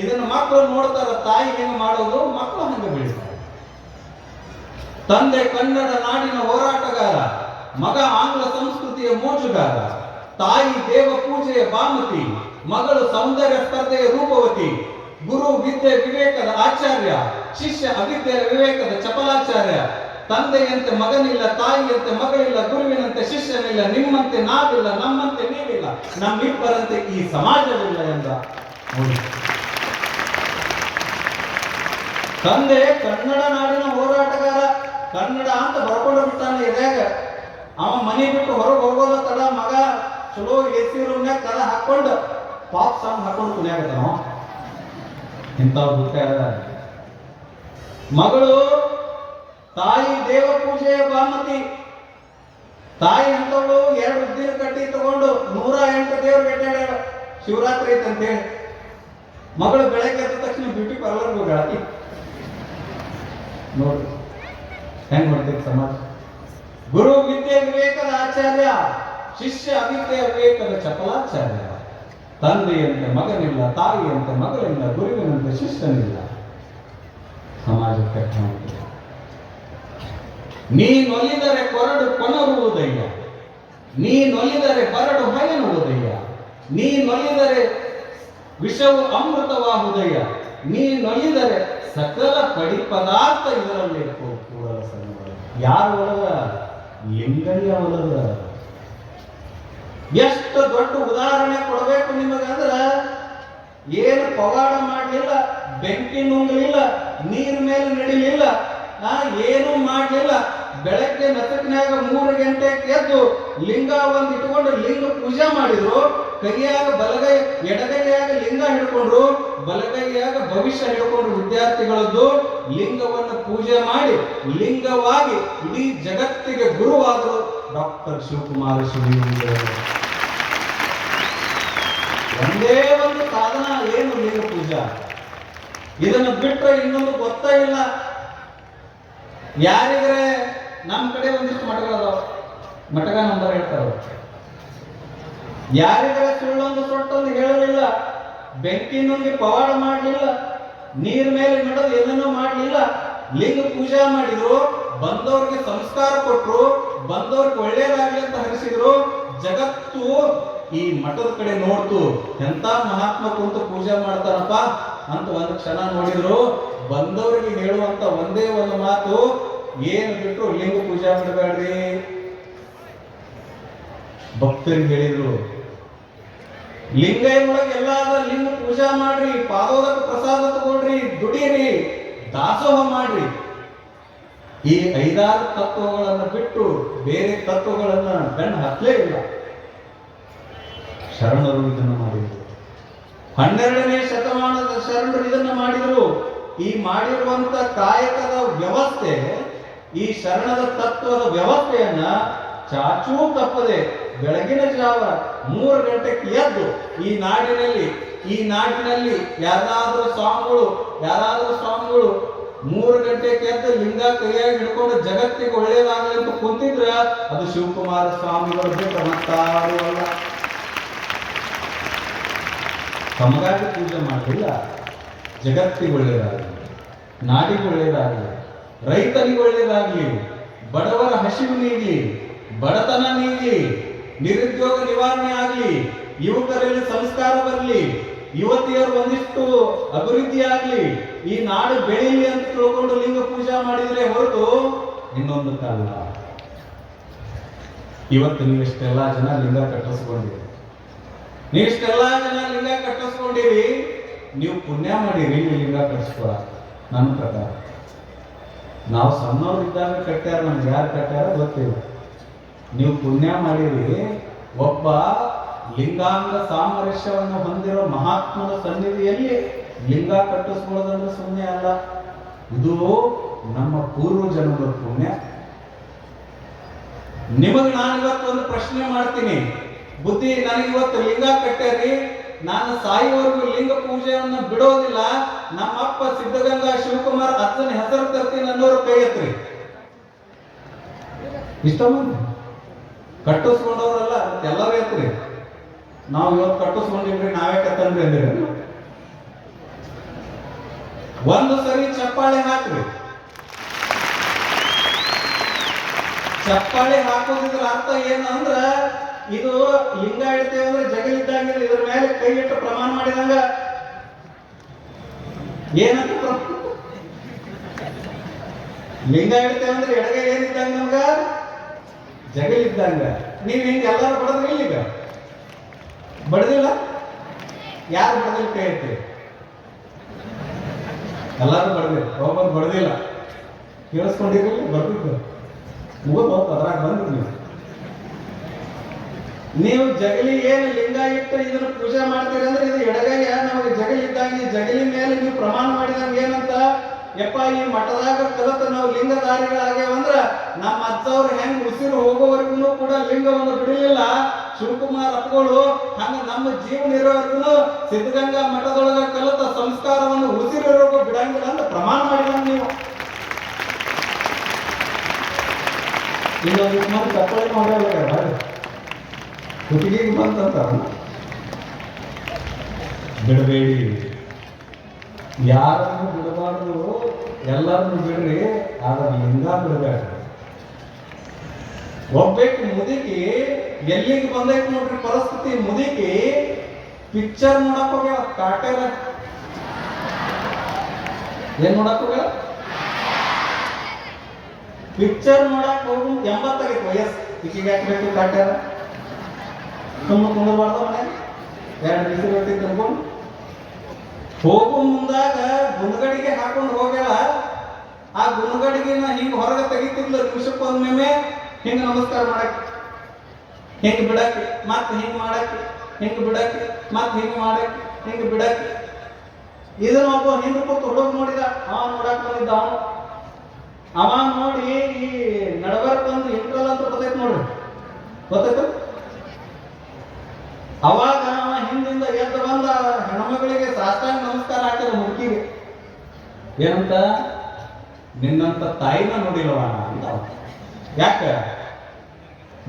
ಇದನ್ನು ಮಕ್ಕಳು ನೋಡ್ತಾರ. ತಾಯಿ ಹೆಂಗೆ ಮಾಡೋದು, ಮಕ್ಕಳು ಹಂಗೆ ಬೆಳೀತಾರೆ. ತಂದೆ ಕನ್ನಡ ನಾಡಿನ ಹೋರಾಟಗಾರ, ಮಗ ಆಂಗ್ಲ ಸಂಸ್ಕೃತಿಯ ಮೋಜುಗಾರ, ತಾಯಿ ದೇವ ಪೂಜೆಯ ಬಾಮತಿ, ಮಗಳು ಸೌಂದರ್ಯ ಸ್ಪರ್ಧೆಯ ರೂಪವತಿ, ಗುರು ವಿದ್ಯೆ ವಿವೇಕದ ಆಚಾರ್ಯ, ಶಿಷ್ಯ ಅವಿದ್ಯೆ ವಿವೇಕದ ಚಪಲಾಚಾರ್ಯ. ತಂದೆಯಂತೆ ಮಗನಿಲ್ಲ, ತಾಯಿಯಂತೆ ಮಗಳಿಲ್ಲ, ಗುರುವಿನಂತೆ ಶಿಷ್ಯನಿಲ್ಲ, ನಿಮ್ಮಂತೆ ನಾವಿಲ್ಲ, ನಮ್ಮಂತೆ ನೀವಿಲ್ಲ, ನಮ್ಮಿಬ್ಬರಂತೆ ಈ ಸಮಾಜವಿಲ್ಲ ಎಂದ. ತಂದೆ ಕನ್ನಡ ನಾಡಿನ ಹೋರಾಟಗಾರ, ಕನ್ನಡ ಅಂತ ಬರ್ಕೊಂಡು ಬಿಟ್ಟಾನೆ ಎದ್ಯಾಗ. ಅವ ಮನೆ ಬಿಟ್ಟು ಹೊರಗೆ ಹೋಗೋದ ತಡ ಮಗ ಚಲೋ ಎಸಿ ರೂಮ್ನಾಗ ಕದ ಹಾಕೊಂಡು ಪಾಪ್ ಸಾಂಗ್ ಹಾಕೊಂಡು ಕುಣಿಯಾಗತ್ತಾನ. ಇಂಥವ್ರು ಗೊತ್ತಾಗ. ಮಗಳು ತಾಯಿ ದೇವ ಪೂಜೆಯ ಬಾಮತಿ, ತಾಯಿ ಅಂತವಳು 2 ಉದ್ದಿನ ಕಟ್ಟಿ ತಗೊಂಡು 108 ದೇವ್ರಿಗೆ ಅಡ್ಡಾಡ್ಯಾಳ. ಶಿವರಾತ್ರಿ ಐತಂತೇಳಿ ಮಗಳು ಬೆಳಗ್ಗೆ ಎದ್ದ ತಕ್ಷಣ ಬ್ಯೂಟಿ ಪಾರ್ಲರ್ಗೆ ಹೋಗ್ಯಾಳ. ನೋಡಿ ಹೆಂಗ್ ಮಾಡ್ತೈತಿ ಸಮಾಜ. ಗುರು ವಿದ್ಯೆ ವಿವೇಕದ ಆಚಾರ್ಯ, ಶಿಷ್ಯ ಅವಿದ್ಯೆ ವಿವೇಕದ ಚಪಲಾಚಾರ್ಯ. ತಂದೆಯಂತೆ ಮಗನಿಲ್ಲ, ತಾಯಿಯಂತೆ ಮಗಳಿಲ್ಲ, ಗುರುವಿನಂತೆ ಶಿಷ್ಯನಿಲ್ಲ. ಸಮಾಜಕ್ಕೆ ನೀನೊಲಿದರೆ ಕೊರಡು ಕೊನರುವುದಯ್ಯ, ನೀನೊಲಿದರೆ ಬರಡು ಹಯನುವುದಯ್ಯ, ನೀನೊಲಿದರೆ ವಿಷವು ಅಮೃತವಾಹುದಯ್ಯ, ನೀನೊಲಿದರೆ ಸಕಲ ಪಡಿ ಪದಾರ್ಥ ಇದರಲ್ಲಿ ಕೂಡಲ ಸಂಗಮ. ಯಾರು ಒಳಗ? ಲಿಂಗಯ್ಯ ಒಳಗ. ಎಷ್ಟು ದೊಡ್ಡ ಉದಾಹರಣೆ ಕೊಡಬೇಕು ನಿಮಗಂದ್ರ, ಏನು ಪವಾಡ ಮಾಡಲಿಲ್ಲ, ಬೆಂಕಿ ನುಂಗಲಿಲ್ಲ, ನೀರ್ ಮೇಲೆ ನಡಿಲಿಲ್ಲ, ಏನು ಮಾಡಲಿಲ್ಲ. ಬೆಳಗ್ಗೆ ನಸಕಿನಾಗ 3 ಗಂಟೆಗೆ ಎದ್ದು ಲಿಂಗ ಒಂದು ಇಟ್ಕೊಂಡು ಲಿಂಗ ಪೂಜೆ ಮಾಡಿದ್ರು. ಕೈಯಾಗ ಬಲಗೈ, ಎಡಗೈಯಾಗ ಲಿಂಗ ಹಿಡ್ಕೊಂಡ್ರು, ಬಲಗೈಯಾಗ ಭವಿಷ್ಯ ಹಿಡ್ಕೊಂಡ್ರು. ವಿದ್ಯಾರ್ಥಿಗಳದ್ದು ಲಿಂಗವನ್ನು ಪೂಜೆ ಮಾಡಿ ಲಿಂಗವಾಗಿ ಇಡೀ ಜಗತ್ತಿಗೆ ಗುರುವಾದರು ಡಾಕ್ಟರ್ ಶಿವಕುಮಾರ ಶಿವಲಿಂಗ. ಒಂದೇ ಒಂದು ಸಾಧನ ಏನು? ಲಿಂಗ ಪೂಜಾ. ಇದನ್ನು ಬಿಟ್ಟರೆ ಇನ್ನೊಂದು ಗೊತ್ತೇ ಇಲ್ಲ. ಯಾರಿಗರೆ ನಮ್ಮ ಕಡೆ ಒಂದಿಷ್ಟು ಮಠಗಳದಾವ, ಮಠಗ ನಂಬರ್ ಹೇಳ್ತಾರ. ಯಾರಿಗರೆ ಸುಳ್ಳೊಂದು ಸೊಟ್ಟೊಂದು ಹೇಳಲಿಲ್ಲ, ಬೆಂಕಿ ನುಂಗಿ ಪವಾಡ ಮಾಡಲಿಲ್ಲ, ನೀರ್ ಮೇಲೆ ನಡೆದು ಏನನ್ನೂ ಮಾಡಲಿಲ್ಲ, ಲಿಂಗ ಪೂಜೆ ಮಾಡಿದ್ರು, ಬಂದವ್ರಿಗೆ ಸಂಸ್ಕಾರ ಕೊಟ್ರು, ಬಂದವ್ರಿಗೆ ಒಳ್ಳೇದಾಗ್ಲಿ ಅಂತ ಹರಿಸಿದ್ರು. ಜಗತ್ತು ಈ ಮಠದ ಕಡೆ ನೋಡ್ತು, ಎಂತ ಮಹಾತ್ಮ ಕುಂತು ಪೂಜೆ ಮಾಡ್ತಾರಪ್ಪ ಅಂತ ಒಂದು ಕ್ಷಣ ನೋಡಿದ್ರು. ಬಂದವರಿಗೆ ಹೇಳುವಂತ ಒಂದೇ ಒಂದು ಮಾತು, ಏನು ಬಿಟ್ಟು ಲಿಂಗ ಪೂಜೆ ಮಾಡಬೇಡ್ರಿ. ಭಕ್ತರಿಗೆ ಹೇಳಿದ್ರು, ಲಿಂಗಯ್ಯನೊಳಗೆ ಎಲ್ಲಾದ ಲಿಂಗ ಪೂಜೆ ಮಾಡ್ರಿ, ಪಾದೋದಕ ಪ್ರಸಾದ ತಗೊಳ್ರಿ, ದುಡೀರಿ, ದಾಸೋಹ ಮಾಡ್ರಿ. ಈ 5-6 ತತ್ವಗಳನ್ನು ಬಿಟ್ಟು ಬೇರೆ ತತ್ವಗಳನ್ನ ಬೆನ್ನು ಹತ್ತಲೇ ಇಲ್ಲ. ಶರಣರು ಇದನ್ನು ಮಾಡಿದರು. 12ನೇ ಶತಮಾನದ ಶರಣರು ಇದನ್ನು ಮಾಡಿದರು. ಈ ಮಾಡಿರುವಂತ ಕಾಯಕದ ವ್ಯವಸ್ಥೆ, ಈ ಶರಣದ ತತ್ವದ ವ್ಯವಸ್ಥೆಯನ್ನ ಚಾಚೂ ತಪ್ಪದೆ ಬೆಳಗಿನ ಜಾವ 3 ಗಂಟೆಗೆ ಎದ್ದು ಈ ನಾಡಿನಲ್ಲಿ ಯಾರಾದರೂ ಸ್ವಾಮಿಗಳು 3 ಗಂಟೆಗೆ ಎದ್ದು ಲಿಂಗ ಕೈಯಾಗಿ ಹಿಡ್ಕೊಂಡು ಜಗತ್ತಿಗೆ ಒಳ್ಳೇದಾಗಲಿ ಅಂತ ಕುಂತಿದ್ರ ಅದು ಶಿವಕುಮಾರ ಸ್ವಾಮಿಗಳು ಬಿಟ್ಟು ಮತ್ತಾರು ಅಲ್ಲ. ತಮಗಾಗಿ ಪೂಜೆ ಮಾಡಲಿಲ್ಲ, ಜಗತ್ತಿಗೆ ಒಳ್ಳೇದಾಗಲಿ, ನಾಡಿಗೆ ಒಳ್ಳೇದಾಗಲಿ, ರೈತನಿಗೆ ಒಳ್ಳೇದಾಗಲಿ, ಬಡವರ ಹಸಿವು ನೀಗಲಿ, ಬಡತನ ನೀಗಲಿ, ನಿರುದ್ಯೋಗ ನಿವಾರಣೆ ಆಗಲಿ, ಯುವಕರಲ್ಲಿ ಸಂಸ್ಕಾರ ಬರಲಿ, ಯುವತಿಯರು ಒಂದಿಷ್ಟು ಅಭಿವೃದ್ಧಿ ಆಗಲಿ, ಈ ನಾಡು ಬೆಳೀಲಿ ಅಂತ ತಿಳ್ಕೊಂಡು ಲಿಂಗ ಪೂಜಾ ಮಾಡಿದ್ರೆ ಹೊರತು ಇನ್ನೊಂದು ಕಾಲ. ಇವತ್ತು ನೀವಿಷ್ಟೆಲ್ಲ ಜನ ಲಿಂಗ ಕಟ್ಟಿಸ್ಕೊಂಡಿರಿ, ಲಿಂಗ ಕಟ್ಟಿಸ್ಕೊಂಡಿರಿ, ನೀವು ಪುಣ್ಯ ಮಾಡಿರಿ ಲಿಂಗ ಕಟ್ಟಿಸ್ಕೊಳ. ನನ್ನ ಪ್ರಕಾರ ನಾವು ಸಣ್ಣವರಿದ್ದಾಗ ಕಟ್ಟ್ಯಾರ, ನಮ್ಗೆ ಯಾರು ಕಟ್ಟ್ಯಾರ ಗೊತ್ತಿಲ್ಲ. ನೀವು ಪುಣ್ಯ ಮಾಡಿರಿ. ಒಬ್ಬ ಲಿಂಗಾಂಗ ಸಾಮರಸ್ಯವನ್ನು ಹೊಂದಿರೋ ಮಹಾತ್ಮನ ಸನ್ನಿಧಿಯಲ್ಲಿ ಲಿಂಗ ಕಟ್ಟಿಸ್ಕೊಳ್ಳೋದಂದ್ರೆ ಸುಮ್ಮನೆ ಅಲ್ಲ, ಇದು ನಮ್ಮ ಪೂರ್ವ ಜನ್ಮದ ಪುಣ್ಯ. ನಿಮಗೆ ನಾನು ಇವತ್ತು ಒಂದು ಪ್ರಶ್ನೆ ಮಾಡ್ತೀನಿ, ಬುದ್ಧಿ ನನಗಿವತ್ತು ಲಿಂಗ ಕಟ್ಟ್ಯಾರಿ, ನಾನು ಸಾಯುವವರೆಗೂ ಲಿಂಗ ಪೂಜೆಯನ್ನು ಬಿಡೋದಿಲ್ಲ, ನಮ್ಮಪ್ಪ ಸಿದ್ಧಗಂಗಾ ಶಿವಕುಮಾರ್ ಅಜ್ಜನ ಹೆಸರು ತರ್ತೀನಿ ಅನ್ನೋರು ಕೈ ಎತ್ರಿ. ಇಷ್ಟ ಮಂದಿ ಕಟ್ಟಿಸ್ಕೊಂಡವ್ರಲ್ಲ ಎಲ್ಲರೂ ಎತ್ರಿ. ನಾವು ಇವತ್ತು ಕಟ್ಟಿಸ್ಕೊಂಡಿವ್ರಿ, ನಾವೇ ಕತ್ತನ್ರಿ ಅಂದಿರ. ಒಂದು ಸರಿ ಚಪ್ಪಾಳೆ ಹಾಕ್ರಿ. ಚಪ್ಪಾಳೆ ಹಾಕೋದಿದ್ರ ಅರ್ಥ ಏನಂದ್ರ ಇದು ಲಿಂಗ ಇಡ್ತೇವೆ ಅಂದ್ರೆ ಜಗಲಿದ್ದಂಗೆ ಇದ್ರ ಮೇಲೆ ಕೈ ಇಟ್ಟು ಪ್ರಮಾಣ ಮಾಡಿದಂಗ. ಏನಂತ ಲಿಂಗ ಇಡ್ತೇವೆ ಅಂದ್ರೆ ಎಡಗೈ ಏನಿದ್ದಂಗ ನಮ್ಗ ಜಗಲಿದ್ದಂಗ. ನೀವ್ ಹಿಂಗ ಎಲ್ಲಾರು ಬಡದ್ರಿ, ಈಗ ಬಡದಿಲ್ಲ, ಯಾರು ಬಡದಿಲ್ಲ ಕೈ ಐತಿ? ಎಲ್ಲಾರು ಬಡದಿಲ್ಲ, ಒಬ್ಬರು ಬಡದಿಲ್ಲ. ಕೇಳಿಸ್ಕೊಂಡಿರಲಿಲ್ಲ, ಬರ್ತಿದ್ದು ಮುಗಿದು ಅದ್ರಾಗ ಬಂದ್ರಿ. ನೀವು ಜಗಲಿ ಏನು ಲಿಂಗ ಇಟ್ಟು ಇದನ್ನು ಪೂಜೆ ಮಾಡ್ತೀರಿ ಅಂದ್ರೆ ಇದು ಎಡಗೈಯ ನಮಗೆ ಜಗಲಿ ಇದ್ದಂಗೆ. ಜಗಲಿ ಮೇಲೆ ನೀವು ಪ್ರಮಾಣ ಮಾಡಿದಂಗೆ ಏನಂತ, ಯಪ್ಪ ಈ ಮಠದಾಗ ಕಲಿತ ನಾವು ಲಿಂಗಧಾರಿಗಳಾಗ್ಯಾವಂದ್ರ ನಮ್ಮ ಅಜ್ಜವ್ರು ಹೆಂಗ್ ಉಸಿರು ಹೋಗೋವರೆಗೂ ಕೂಡ ಲಿಂಗವನ್ನು ಬಿಡಲಿಲ್ಲ ಶಿವಕುಮಾರ್ ಅಪ್ಪಗಳು, ಹಂಗ ನಮ್ಮ ಜೀವನ ಇರೋವರೆಗೂ ಸಿದ್ಧಗಂಗಾ ಮಠದೊಳಗ ಕಲಿತ ಸಂಸ್ಕಾರವನ್ನು ಉಸಿರಿರೋರ್ಗೂ ಬಿಡಂಗಿಲ್ಲ ಅಂತ ಪ್ರಮಾಣ ಮಾಡಿದಂಗ ನೀವು. ಇನ್ನೊಂದು ಮಂದಿ ತಪ್ಪಳೆ ಮಾಡ್ಯಾರ, ಕುಟಿಗೆಗೆ ಬಂತಂತಾರ. ಬಿಡಬೇಡಿ, ಯಾರನ್ನು ಬಿಡಬಾರ್ದು, ಎಲ್ಲರನ್ನು ಬಿಡ್ರಿ, ಆದ್ರೆ ಲಿಂಗ ಬಿಡಬೇಡ. ಒಬ್ಬೇಕು ಮುದುಕಿ ಎಲ್ಲಿಗೆ ಬಂದೈತಿ ನೋಡ್ರಿ ಪರಿಸ್ಥಿತಿ. ಮುದುಕಿ ಪಿಕ್ಚರ್ ನೋಡಕ್ ಹೋಗ್ಯಾಳ, ಕಾಟೇರ ಏನ್ ನೋಡಕ್ ಹೋಗ್ಯಾಳ? ಪಿಕ್ಚರ್ ನೋಡಕ್ ಹೋಗಿ 80 ಆಗೈತಿ ವಯಸ್ಸು. ಈಕಿಗೆ ಹಾಕ್ಬೇಕು ಕಾಟ್ಯಾರ, ತುಂಬ ಕುಂದರ್ಬಾರ್ದ ಮನೆ 2 ಬಿಸಿ ರೊಟ್ಟಿ ತಂದ್ಕೊಂಡು ಹೋಗೋ ಮುಂದಾಗ ಗುಂದಗಡಿಗೆ ಹಾಕೊಂಡು ಹೋಗ್ಯಾಳ. ಆ ಗುಂದಗಡಿಗೆನ ಹಿಂಗ ಹೊರಗೆ ತೆಗಿತಿದ್ಲ, ನಿಮಿಷಕ್ಕೊಮ್ಮೆ ಹಿಂಗ ನಮಸ್ಕಾರ ಮಾಡಕ್ಕೆ, ಹಿಂಗ ಬಿಡಕ್ಕೆ, ಮತ್ತೆ ಹಿಂಗ ಮಾಡಕ್ಕೆ, ಹಿಂಗ ಬಿಡಕ್ಕೆ, ಮತ್ತೆ ಹಿಂಗ ಮಾಡಕ್ಕೆ, ಹಿಂಗ ಬಿಡಕ್ಕೆ. ಇದನ್ನ ಒಬ್ಬ ಹಿಂದೆ ಕೂತು ಹುಡುಗ ನೋಡಿದ, ನೋಡಕ್ ಬಂದಿದ್ದ ಅವ ನೋಡಿ ಈ ನಡಬರ್ಕ್ ಒಂದು ಇಂಟ್ರಲ್ ಅಂತ ಬರ್ತೈತಿ ನೋಡ್ರಿ, ಗೊತ್ತಾಯ್ತು? ಅವಾಗ ಅವ ಹಿಂದಿಂದ ಎದ್ದು ಬಂದ ಹೆಣ್ಮಗಳಿಗೆ ಸಾಷ್ಟಾಂಗ ನಮಸ್ಕಾರ ಹಾಕಿದ ಮುದುಕಿಗೆ. ಏನಂತ? ನಿನ್ನಂತ ತಾಯಿನ ನೋಡಿಲ್ಲವ ಅಂತ. ಯಾಕ?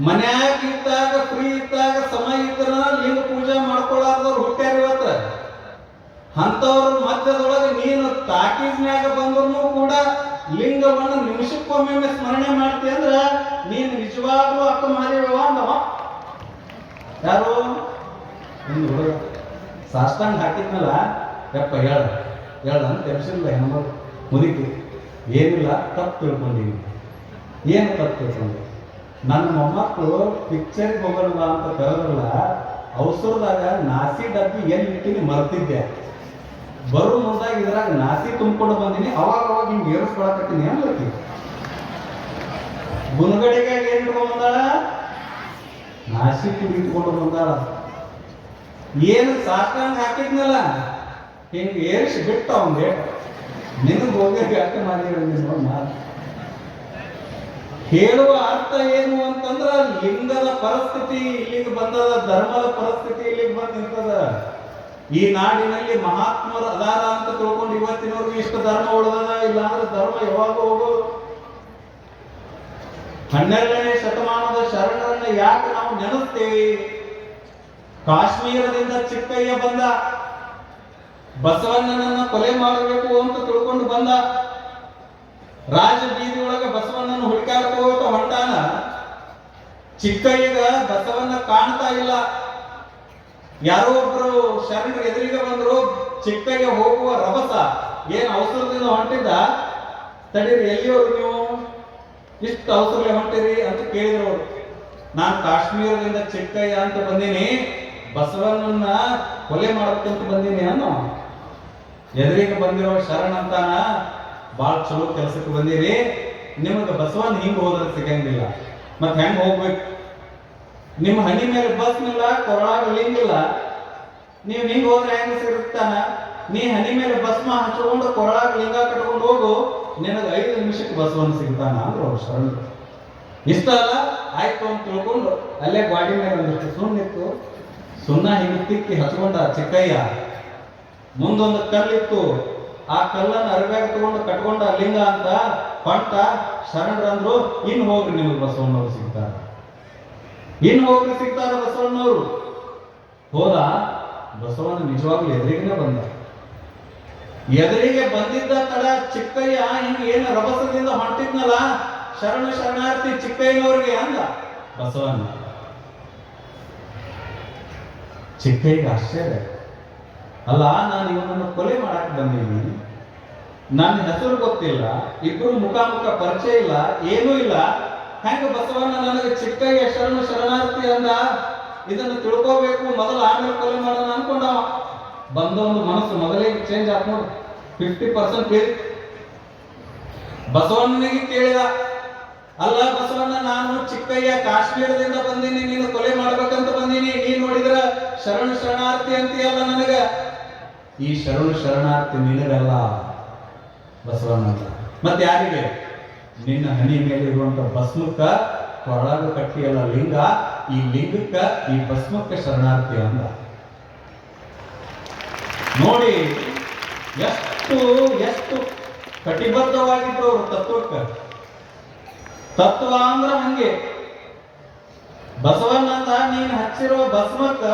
ಮನ್ಯಾಗ ಇದ್ದಾಗ ಫ್ರೀ ಇದ್ದಾಗ ಸಮಯ ಇದ್ರ ಲಿಂಗ ಪೂಜೆ ಮಾಡ್ಕೊಳ್ಳಾರ್ದವ್ರು ಹುಟ್ಟ್ಯಾರ ಇವತ್ತ. ಅಂತವ್ರ ಮಧ್ಯದೊಳಗೆ ನೀನು ತಾಕೀಸ್ನ್ಯಾಗ ಬಂದ್ರು ಕೂಡ ಲಿಂಗವನ್ನು ನಿಮಿಷಕ್ಕೊಮ್ಮೆ ಸ್ಮರಣೆ ಮಾಡ್ತೀಯ ಅಂದ್ರ ನೀನು ನಿಜವಾಗ್ಲೂ ಅಕ್ಕ ಮಾದೇವ ಅಂದವ. ಯಾರು? ಒಂದು ಹುಡುಗ ಸಾಷ್ಟಾಂಗ ಹಾಕಿದ್ನಲ್ಲ, ಯಪ್ಪ ಹೇಳ ಅಂತ ಎಬ್ಸಿಲ್ಲ ಹೆಣ್ಮಗಳು ಮುದುಕಿ. ಏನಿಲ್ಲ, ತಪ್ಪು ತಿಳ್ಕೊಂಡಿನಿ. ಏನು ತಪ್ಪು ತಿಳ್ಕೊಂಡೆ? ನನ್ನ ಮೊಮ್ಮಕ್ಕಳು ಪಿಕ್ಚರ್ಗೆ ಹೋಗೋಣ ಅಂತ ಕರೆದ್ರಲ್ಲ, ಅವಸರದಾಗ ನಾಸಿ ಡಬ್ಬಿ ಎಲ್ಲಿ ಇಟ್ಟಿನಿ ಮರ್ತಿದ್ದೆ. ಬರೋ ಮುಂದಾಗ ಇದ್ರಾಗ ನಾಸಿ ತುಂಬಿಕೊಂಡು ಬಂದಿನಿ. ಅವಾಗ ಹಿಂಗೆ ಏರಿಸ್ಕೊಳಕತ್ತೀನಿ ಅನ್ಲಕ್ಕಿ. ಗುಣಗಡಿಗಾಗಿ ಏನ್ ಇಟ್ಕೊಂಡ್ ಬಂದಾಳ? ನಾಸಿ ಕುಡಿ ಇಟ್ಕೊಂಡು ಬಂದಾಳ. ಏನು ಸಾಷ್ಟಾಂಗ ಹಾಕಿದ್ನಲ್ಲ ಹಿಂಗೆ ಏರಿಸಿ ಬಿಟ್ಟ ಅವಂಗೆ. ನಿನಗೆ ಹೋಗಿ ವ್ಯಾಖ್ಯ ಮಾಡಿರೋ ಹೇಳುವ ಅರ್ಥ ಏನು ಅಂತಂದ್ರ ಲಿಂಗದ ಪರಿಸ್ಥಿತಿ ಇಲ್ಲಿಗೆ ಬಂದದ, ಧರ್ಮದ ಪರಿಸ್ಥಿತಿ ಇಲ್ಲಿಗೆ ಬಂದ ನಿಂತದ. ಈ ನಾಡಿನಲ್ಲಿ ಮಹಾತ್ಮರು ಅದಾರ ಅಂತ ತಿಳ್ಕೊಂಡು ಇವತ್ತಿನವರೆಗೂ ಇಷ್ಟು ಧರ್ಮ ಉಳಿದದ, ಇಲ್ಲ ಅಂದ್ರೆ ಧರ್ಮ ಯಾವಾಗ ಹೋಗೋದು. 12ನೇ ಶತಮಾನದ ಶರಣರನ್ನ ಯಾಕೆ ನಾವು ನೆನೆಸ್ತೇವೆ? ಕಾಶ್ಮೀರದಿಂದ ಚಿಕ್ಕಯ್ಯ ಬಂದ, ಬಸವಣ್ಣನನ್ನ ಕೊಲೆ ಮಾಡಬೇಕು ಅಂತ ತಿಳ್ಕೊಂಡು ಬಂದ, ರಾಜ ಬೀದಿಯೊಳಗೆ ಬಸವಣ್ಣನ ಹುಡುಕಾಡ್ಕೋತ ಹೊಂಟಾನ. ಚಿಕ್ಕಯ್ಯಗ ಬಸವಣ್ಣ ಕಾಣ್ತಾ ಇಲ್ಲ. ಯಾರೋ ಒಬ್ರು ಶರಣರು ಎದುರಿಗೆ ಬಂದ್ರು. ಚಿಕ್ಕಯ್ಯ ಹೋಗುವ ರಭಸ, ಏನ್ ಅವಸರದಿಂದ ಹೊಂಟಿದ್ದ, ತಡೀರಿ ಎಲ್ಲಿಯವರು ನೀವು ಇಷ್ಟು ಅವಸರಲೆ ಹೊಂಟಿರಿ ಅಂತ ಕೇಳಿದ್ರು ಅವರು. ನಾನು ಕಾಶ್ಮೀರದಿಂದ ಚಿಕ್ಕಯ್ಯ ಅಂತ ಬಂದೀನಿ, ಬಸವಣ್ಣನ ಕೊಲೆ ಮಾಡಬೇಕಂತ ಬಂದೀನಿ ಅನ್ನೋ. ಎದುರಿಗೆ ಬಂದಿರೋ ಶರಣ ಅಂತಾನ, ಬಾಳ ಚಲೋ ಕೆಲಸಕ್ಕೆ ಬಂದಿರಿ, ನಿಮಗೆ ಬಸವಣ್ಣ ಹಿಂಗ್ ಹೋದ್ರೆ ಸಿಗಂಗಿಲ್ಲ, ಮತ್ತೆ ಹೆಂಗ್ ಹೋಗ್ಬೇಕು? ನಿಮ್ಮ ಹನಿ ಮೇಲೆ ಬಸ್ ಇಲ್ಲ, ಕೊರಳಾಗ ಲಿಂಗಿಲ್ಲ, ನೀವು ಹಿಂಗ್ ಹೋದ್ರೆ ಹೆಂಗ್ ಸಿಗುತ್ತಾನ? ನೀ ಹನಿ ಮೇಲೆ ಭಸ್ಮ ಹಚ್ಕೊಂಡು ಕೊರಳಾಗ ಲಿಂಗ ಕಟ್ಕೊಂಡು ಹೋಗು, ನಿನಗೆ 5 ನಿಮಿಷಕ್ಕೆ ಬಸವಣ್ಣ ಸಿಗ್ತಾನ ಅಂದ್ರು ಅವ್ರು ಶರಣರು. ಇಷ್ಟ ಅಲ್ಲ, ಆಯ್ತು ಅಂತ ತಿಳ್ಕೊಂಡು ಅಲ್ಲೇ ಗಾಡಿ ಮೇಲೆ ಒಂದಿಷ್ಟು ಸುಣ್ಣಿತ್ತು, ಸುಣ್ಣ ಹಿಂಗೆ ತಿಕ್ಕಿ ಹಚ್ಕೊಂಡ ಚಿಕ್ಕಯ್ಯ. ಮುಂದೊಂದು ಕಲ್ಲಿತ್ತು, ಆ ಕಲ್ಲನ್ನು ಅರಿವ್ಯಾಗ ತಗೊಂಡು ಕಟ್ಕೊಂಡ ಲಿಂಗ ಅಂತ ಪಂಟ. ಶರಣರಂದ್ರು, ಇನ್ನು ಹೋಗ್ರಿ ನಿಮಗೆ ಬಸವಣ್ಣವ್ರು ಸಿಗ್ತಾರ, ಇನ್ನು ಹೋಗ್ರಿ ಸಿಗ್ತಾರ ಬಸವಣ್ಣವ್ರು. ಹೋದ, ಬಸವಣ್ಣ ನಿಜವಾಗ್ಲೂ ಎದುರಿಗೇ ಬಂದ. ಎದುರಿಗೆ ಬಂದಿದ್ದ ತಡ ಚಿಕ್ಕಯ್ಯ ಹಿಂಗ ಏನು ರಭಸದಿಂದ ಹೊಂಟಿದ್ನಲ್ಲ, ಶರಣಾರ್ಥಿ ಚಿಕ್ಕಯ್ಯನವ್ರಿಗೆ ಅಂದ ಬಸವಣ್ಣ. ಚಿಕ್ಕಯ್ಯಗೆ ಆಶ್ಚರ್ಯ, ಅಲ್ಲ ನಾನು ಇವನನ್ನು ಕೊಲೆ ಮಾಡಕ್ ಬಂದೀನಿ, ನನ್ನ ಹೆಸರು ಗೊತ್ತಿಲ್ಲ, ಇಬ್ಬರು ಮುಖಾಮುಖ ಪರಿಚಯ ಇಲ್ಲ, ಏನೂ ಇಲ್ಲ, ಹೆಂಗ ಬಸವಣ್ಣ ನನಗೆ ಚಿಕ್ಕಯ್ಯ ಶರಣಾರ್ಥಿ ಅಂದ? ಇದನ್ನು ತಿಳ್ಕೋಬೇಕು ಮೊದಲು, ಆಮೇಲೆ ಕೊಲೆ ಮಾಡೋಣ ಅನ್ಕೊಂಡವ. ಬಂದೊಂದು ಮನಸ್ಸು ಮೊದಲೇ ಚೇಂಜ್ ಆತ್ ನೋಡಿ, 50% ಕೇಳಿ. ಬಸವಣ್ಣನಿಗೆ ಕೇಳಿದ, ಅಲ್ಲ ಬಸವಣ್ಣ, ನಾನು ಚಿಕ್ಕಯ್ಯ ಕಾಶ್ಮೀರದಿಂದ ಬಂದೀನಿ, ನೀನು ಕೊಲೆ ಮಾಡ್ಬೇಕಂತ ಬಂದೀನಿ, ನೀ ನೋಡಿದ್ರ ಶರಣಾರ್ಥಿ ಅಂತೀಯಲ್ಲ ನನಗ. ಈ ಶರಣಾರ್ಥಿ ನಿನಗಲ್ಲ ಬಸವಣ್ಣ, ಮತ್ತೆ ಯಾರಿಗೆ? ನಿನ್ನ ಹನಿ ಮೇಲೆ ಇರುವಂತ ಭಸ್ಮಕ್ಕ ಕೊರಳಾಗ ಕಟ್ಟಿಯಲ್ಲ ಲಿಂಗ, ಈ ಲಿಂಗಕ್ಕ ಈ ಭಸ್ಮಕ್ಕ ಶರಣಾರ್ಥಿ ಅಂದ. ನೋಡಿ ಎಷ್ಟು ಎಷ್ಟು ಕಟಿಬದ್ಧವಾಗಿದ್ರು ಅವರು ತತ್ವಕ್ಕೆ. ತತ್ವ ಅಂದ್ರ ಹಂಗೆ. ಬಸವಣ್ಣ ಅಂದ, ನೀನು ಹಚ್ಚಿರೋ ಭಸ್ಮಕ್ಕ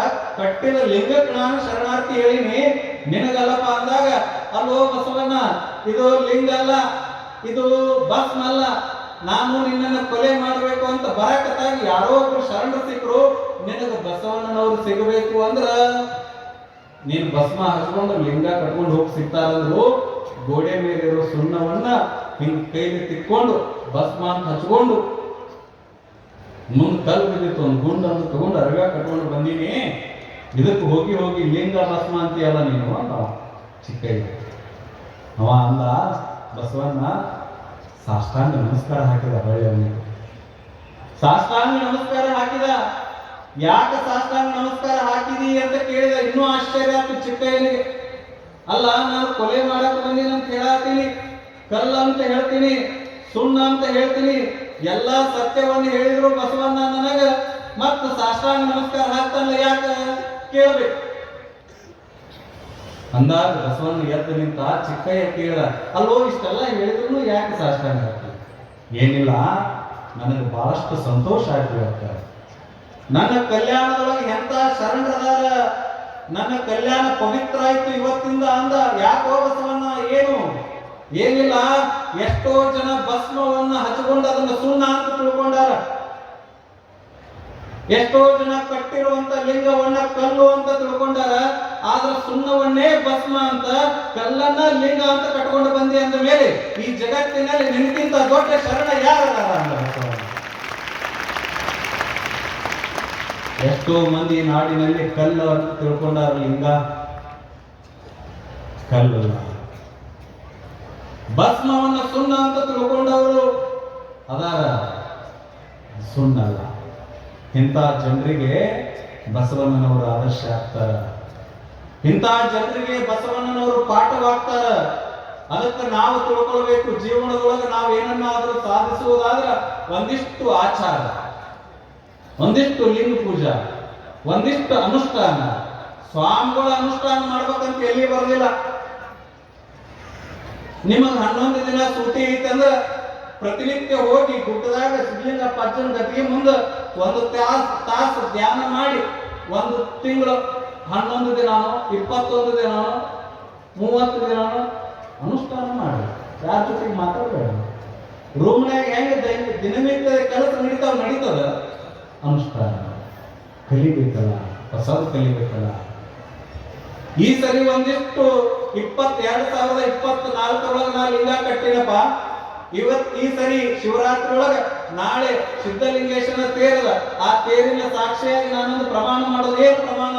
ಕಟ್ಟಿದ ಲಿಂಗಕ್ಕೆ ನಾನು ಶರಣಾರ್ಥಿ ಹೇಳಿನಿ, ನಿನಗಲ್ಲಪ್ಪ ಅಂದಾಗ, ಅಲ್ಲೋ ಬಸವಣ್ಣ, ಇದು ಲಿಂಗ ಅಲ್ಲ, ಇದು ಭಸ್ಮ ಅಲ್ಲ, ನಾನು ನಿನ್ನನ್ನು ಕೊಲೆ ಮಾಡಬೇಕು ಅಂತ ಬರಕತ್ತಾಗಿ ಯಾರೋ ಒಬ್ರು ಶರಣರು ಸಿಕ್ಕರು, ನಿನಗೆ ಬಸವಣ್ಣನವ್ರು ಸಿಗಬೇಕು ಅಂದ್ರ ನೀನು ಭಸ್ಮ ಹಚ್ಕೊಂಡು ಲಿಂಗ ಕಟ್ಕೊಂಡು ಹೋಗಿ ಸಿಗ್ತಾರಂದ್ರು. ಗೋಡೆ ಮೇಲಿರೋ ಸುಣ್ಣವನ್ನ ಹಿಂಗ್ ಕೈಲಿ ತಿಕ್ಕೊಂಡು ಭಸ್ಮ ಅಂತ ಹಚ್ಕೊಂಡು, ಮುಂದ್ ಕಲ್ಲು ಬಿದ್ದಿತ್ತು, ಒಂದು ಗುಂಡು ಅಂತ ತಗೊಂಡು ಅರಿವ್ಯಾಗ ಕಟ್ಕೊಂಡು ಬಂದೀನಿ, ಇದಕ್ಕೆ ಹೋಗಿ ಹೋಗಿ ಲಿಂಗ ಭಸ್ಮ ಅಂತೀಯಲ್ಲ ನೀನು ಅಂತ ಚಿಕ್ಕಯ್ಯ. ಅವ ಅಂದ, ಬಸವಣ್ಣ ಸಾಷ್ಟಾಂಗ ನಮಸ್ಕಾರ ಹಾಕಿದ. ಹೊಳೆಯವನಿಗೆ ಸಾಷ್ಟಾಂಗ ನಮಸ್ಕಾರ ಹಾಕಿದ. ಯಾಕೆ ಸಾಷ್ಟಾಂಗ ನಮಸ್ಕಾರ ಹಾಕಿದಿ ಅಂತ ಕೇಳಿದ. ಇನ್ನೂ ಆಶ್ಚರ್ಯ ಆಯ್ತು ಚಿಕ್ಕಯ್ಯನಿಗೆ. ಅಲ್ಲ, ನಾನು ಕೊಲೆ ಮಾಡಕ್ ಬಂದೀನಿ ಅಂತ ಹೇಳತ್ತೀನಿ, ಕಲ್ಲ ಅಂತ ಹೇಳ್ತೀನಿ, ಸುಣ್ಣ ಅಂತ ಹೇಳ್ತೀನಿ, ಎಲ್ಲಾ ಸತ್ಯವನ್ನು ಹೇಳಿದ್ರು ಬಸವಣ್ಣ ನನಗ, ಮತ್ತು ಸಾಷ್ಟಾಂಗ ನಮಸ್ಕಾರ ಹಾಕ್ತಾನಲ್ಲ ಯಾಕೆ ಕೇಳಬೇಕು ಅಂದಾಗ ಬಸವಣ್ಣ ಎದ್ದು ನಿಂತ. ಚಿಕ್ಕಯ್ಯ ಕೇಳಿದ, ಅಲ್ಲೋ ಇಷ್ಟೆಲ್ಲ ಹೇಳಿದ್ರು ಯಾಕೆ ಸಾಷ್ಟಾಂಗ ಹಾಕ್ತೀವಿ? ಏನಿಲ್ಲ, ನನಗೆ ಬಹಳಷ್ಟು ಸಂತೋಷ ಆಯ್ತು ಇವತ್ತು. ನನ್ನ ಕಲ್ಯಾಣದೊಳಗೆ ಎಂತ ಶರಣರದಾರ, ನನ್ನ ಕಲ್ಯಾಣ ಪವಿತ್ರ ಆಯ್ತು ಇವತ್ತಿಂದ ಅಂದ. ಯಾಕೋ ಬಸವಣ್ಣ? ಏನು? ಏನಿಲ್ಲ, ಎಷ್ಟೋ ಜನ ಭಸ್ಮವನ್ನ ಹಚ್ಕೊಂಡು ಅದನ್ನ ಸುಣ್ಣ ಅಂತ ತಿಳ್ಕೊಂಡಾರ, ಎಷ್ಟೋ ಜನ ಕಟ್ಟಿರುವಂತ ಲಿಂಗವನ್ನ ಕಲ್ಲು ಅಂತ ತಿಳ್ಕೊಂಡಾರ, ಆದ್ರೆ ಸುಣ್ಣವನ್ನೇ ಭಸ್ಮ ಅಂತ, ಕಲ್ಲನ್ನ ಲಿಂಗ ಅಂತ ಕಟ್ಕೊಂಡು ಬಂದಿ ಅಂದ ಮೇಲೆ ಈ ಜಗತ್ತಿನಲ್ಲಿ ನಿನಗಿಂತ ದೊಡ್ಡ ಶರಣ ಯಾರದಾರ ಅಂದ. ಎಷ್ಟೋ ಮಂದಿ ನಾಡಿನಲ್ಲಿ ಕಲ್ಲು ಅಂತ ತಿಳ್ಕೊಂಡಾರ, ಲಿಂಗ ಕಲ್ಲಲ್ಲ. ಭಸ್ಮವನ್ನ ಸುಣ್ಣ ಅಂತ ತಿಳ್ಕೊಂಡವರು ಅದಾರ, ಸುಣ್ಣಲ್ಲ. ಇಂಥ ಜನರಿಗೆ ಬಸವಣ್ಣನವರು ಆದರ್ಶ ಆಗ್ತಾರ, ಇಂಥ ಜನರಿಗೆ ಬಸವಣ್ಣನವರು ಪಾಠವಾಗ್ತಾರ. ಅದಕ್ಕೆ ನಾವು ತಿಳ್ಕೊಳ್ಬೇಕು, ಜೀವನದೊಳಗೆ ನಾವು ಏನನ್ನಾದ್ರೂ ಸಾಧಿಸುವುದಾದ್ರ ಒಂದಿಷ್ಟು ಆಚಾರ, ಒಂದಿಷ್ಟು ಲಿಂಗ ಪೂಜಾ, ಒಂದಿಷ್ಟು ಅನುಷ್ಠಾನ, ಸ್ವಾಮಿಗಳು ಅನುಷ್ಠಾನ ಮಾಡ್ಬೇಕಂತ ಎಲ್ಲಿ ಬರೋದಿಲ್ಲ. ನಿಮಗ್ 11 ದಿನ ಸೂಟಿ ಐತಂದ್ರ ಪ್ರತಿನಿತ್ಯ ಹೋಗಿ ಗುಡ್ಡದಾಗ ಸಿದ್ಧಲಿಂಗಪ್ಪ ಅಜ್ಜನ ಗತಿಗೆ ಮುಂದೆ 1 ತಾಸು ಧ್ಯಾನ ಮಾಡಿ 1 ತಿಂಗಳು 11 ದಿನಾನೋ 21 ದಿನಾನೋ 30 ದಿನಾನೋ ಅನುಷ್ಠಾನ ಮಾಡಿ. ಯಾರ ಜೊತೆಗೆ ಮಾತಾಡಬೇಡ. ರೂಮ್ನಾಗ ಹೆಂಗೆ ದಿನನಿತ್ಯ ಕೆಲಸ ನಡೀತದ ಅನುಷ್ಠಾನ ಕಲಿಬೇಕಲ್ಲ, ಹೊಸದು ಕಲಿಬೇಕಲ್ಲ. ಈ ಸರಿ ಒಂದಿಷ್ಟು 2024 ನಾ ಲಿಂಗ ಕಟ್ಟಿನಪ್ಪ. ಈ ಸರಿ ಶಿವರಾತ್ರಿ ಒಳಗ ನಾಳೆ ಸಿದ್ಧಲಿಂಗೇಶನ ತೇರದ ಆ ತೇರಿನ ಸಾಕ್ಷಿಯಾಗಿ ನಾನೊಂದು ಪ್ರಮಾಣ ಮಾಡೋದು. ಏನು ಪ್ರಮಾಣ?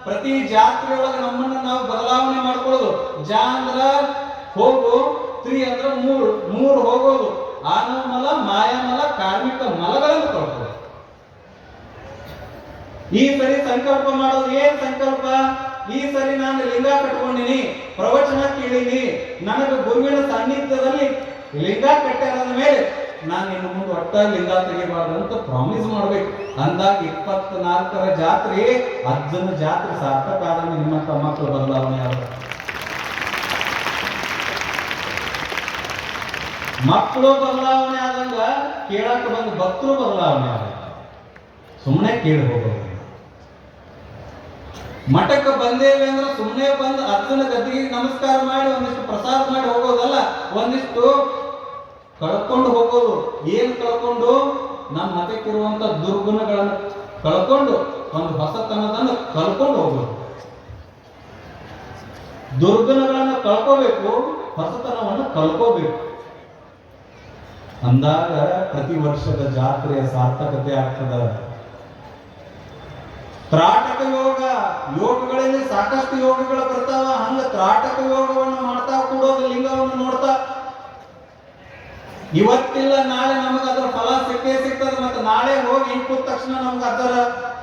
ಪ್ರತಿ ಜಾತ್ರೆ ಒಳಗ ನಮ್ಮನ್ನ ನಾವು ಬದಲಾವಣೆ ಮಾಡ್ಕೊಳ್ಳೋದು. ಜ ಅಂದ್ರ ಹೋಗು, ತ್ರಿ ಅಂದ್ರ ಮೂರು ಹೋಗೋದು, ಆನಮಲ ಮಾಯಾಮಲ ಕಾರ್ಮಿಕ ಮಲಗಳನ್ನು ಕೊಡ್ತದೆ. ಈ ಸರಿ ಸಂಕಲ್ಪ ಮಾಡೋದು. ಏನ್ ಸಂಕಲ್ಪ? ಈ ಸರಿ ನಾನು ಲಿಂಗ ಕಟ್ಕೊಂಡಿನಿ, ಪ್ರವಚನ ಕೇಳಿನಿ, ನನಗೆ ಗುರುವಿನ ಸಾನ್ನಿಧ್ಯದಲ್ಲಿ ಲಿಂಗ ಕಟ್ಟಾರದ ಮೇಲೆ ನಾನು ಇನ್ನು ಮುಂದೆ ಒಟ್ಟ ಲಿಂಗ ತೆಗಿಬಾರ್ದು ಅಂತ ಪ್ರಾಮಿಸ್ ಮಾಡ್ಬೇಕು. ಅಂದಾಗ 24ರ ಜಾತ್ರೆ ಅಜ್ಜನ ಜಾತ್ರೆ ಸಾರ್ಥಕ ಆದಂಗೆ ನಿಮ್ಮಂತ ಮಕ್ಕಳು ಬದಲಾವಣೆ ಆದ. ಮಕ್ಕಳು ಬದಲಾವಣೆ ಆದಂಗ ಕೇಳಾಕ ಬಂದು ಭಕ್ತರು ಬದಲಾವಣೆ ಆದ. ಸುಮ್ಮನೆ ಕೇಳಿ ಹೋಗೋದು. ಮಠಕ್ಕೆ ಬಂದೇವೆ ಅಂದ್ರೆ ಸುಮ್ಮನೆ ಬಂದು ಅಜ್ಜನ ಗದ್ದಿಗೆ ನಮಸ್ಕಾರ ಮಾಡಿ ಒಂದಿಷ್ಟು ಪ್ರಸಾದ ಮಾಡಿ ಹೋಗೋದಲ್ಲ, ಒಂದಿಷ್ಟು ಕಳ್ಕೊಂಡು ಹೋಗೋದು. ಏನು ಕಳ್ಕೊಂಡು? ನಮ್ಮ ಮತಕ್ಕಿರುವಂತ ದುರ್ಗುಣಗಳನ್ನು ಕಳ್ಕೊಂಡು ಒಂದು ಹೊಸತನದನ್ನು ಕಳ್ಕೊಂಡು ಹೋಗೋದು. ದುರ್ಗುಣಗಳನ್ನು ಕಳ್ಕೋಬೇಕು, ಹೊಸತನವನ್ನು ಕಳ್ಕೋಬೇಕು. ಅಂದಾಗ ಪ್ರತಿ ವರ್ಷದ ಜಾತ್ರೆಯ ಸಾರ್ಥಕತೆ ಆಗ್ತದ. ತ್ರಾಟಕ ಯೋಗಗಳಲ್ಲಿ ಸಾಕಷ್ಟು ಯೋಗಗಳು ಬರ್ತಾವ. ಹಂಗ ತ್ರಾಟಕ ಯೋಗವನ್ನು ಮಾಡ್ತಾ ಕೂಡೋದು, ಲಿಂಗವನ್ನು ನೋಡ್ತಾ ಇವತ್ತಿಲ್ಲ ನಾಳೆ ನಮಗೆ ಅದರ ಫಲ ಸಿಕ್ಕೇ ಸಿಗ್ತದೆ. ಮತ್ತೆ ನಾಳೆ ಹೋಗಿ ಕೂತ ತಕ್ಷಣ ನಮ್ಗೆ ಅದರ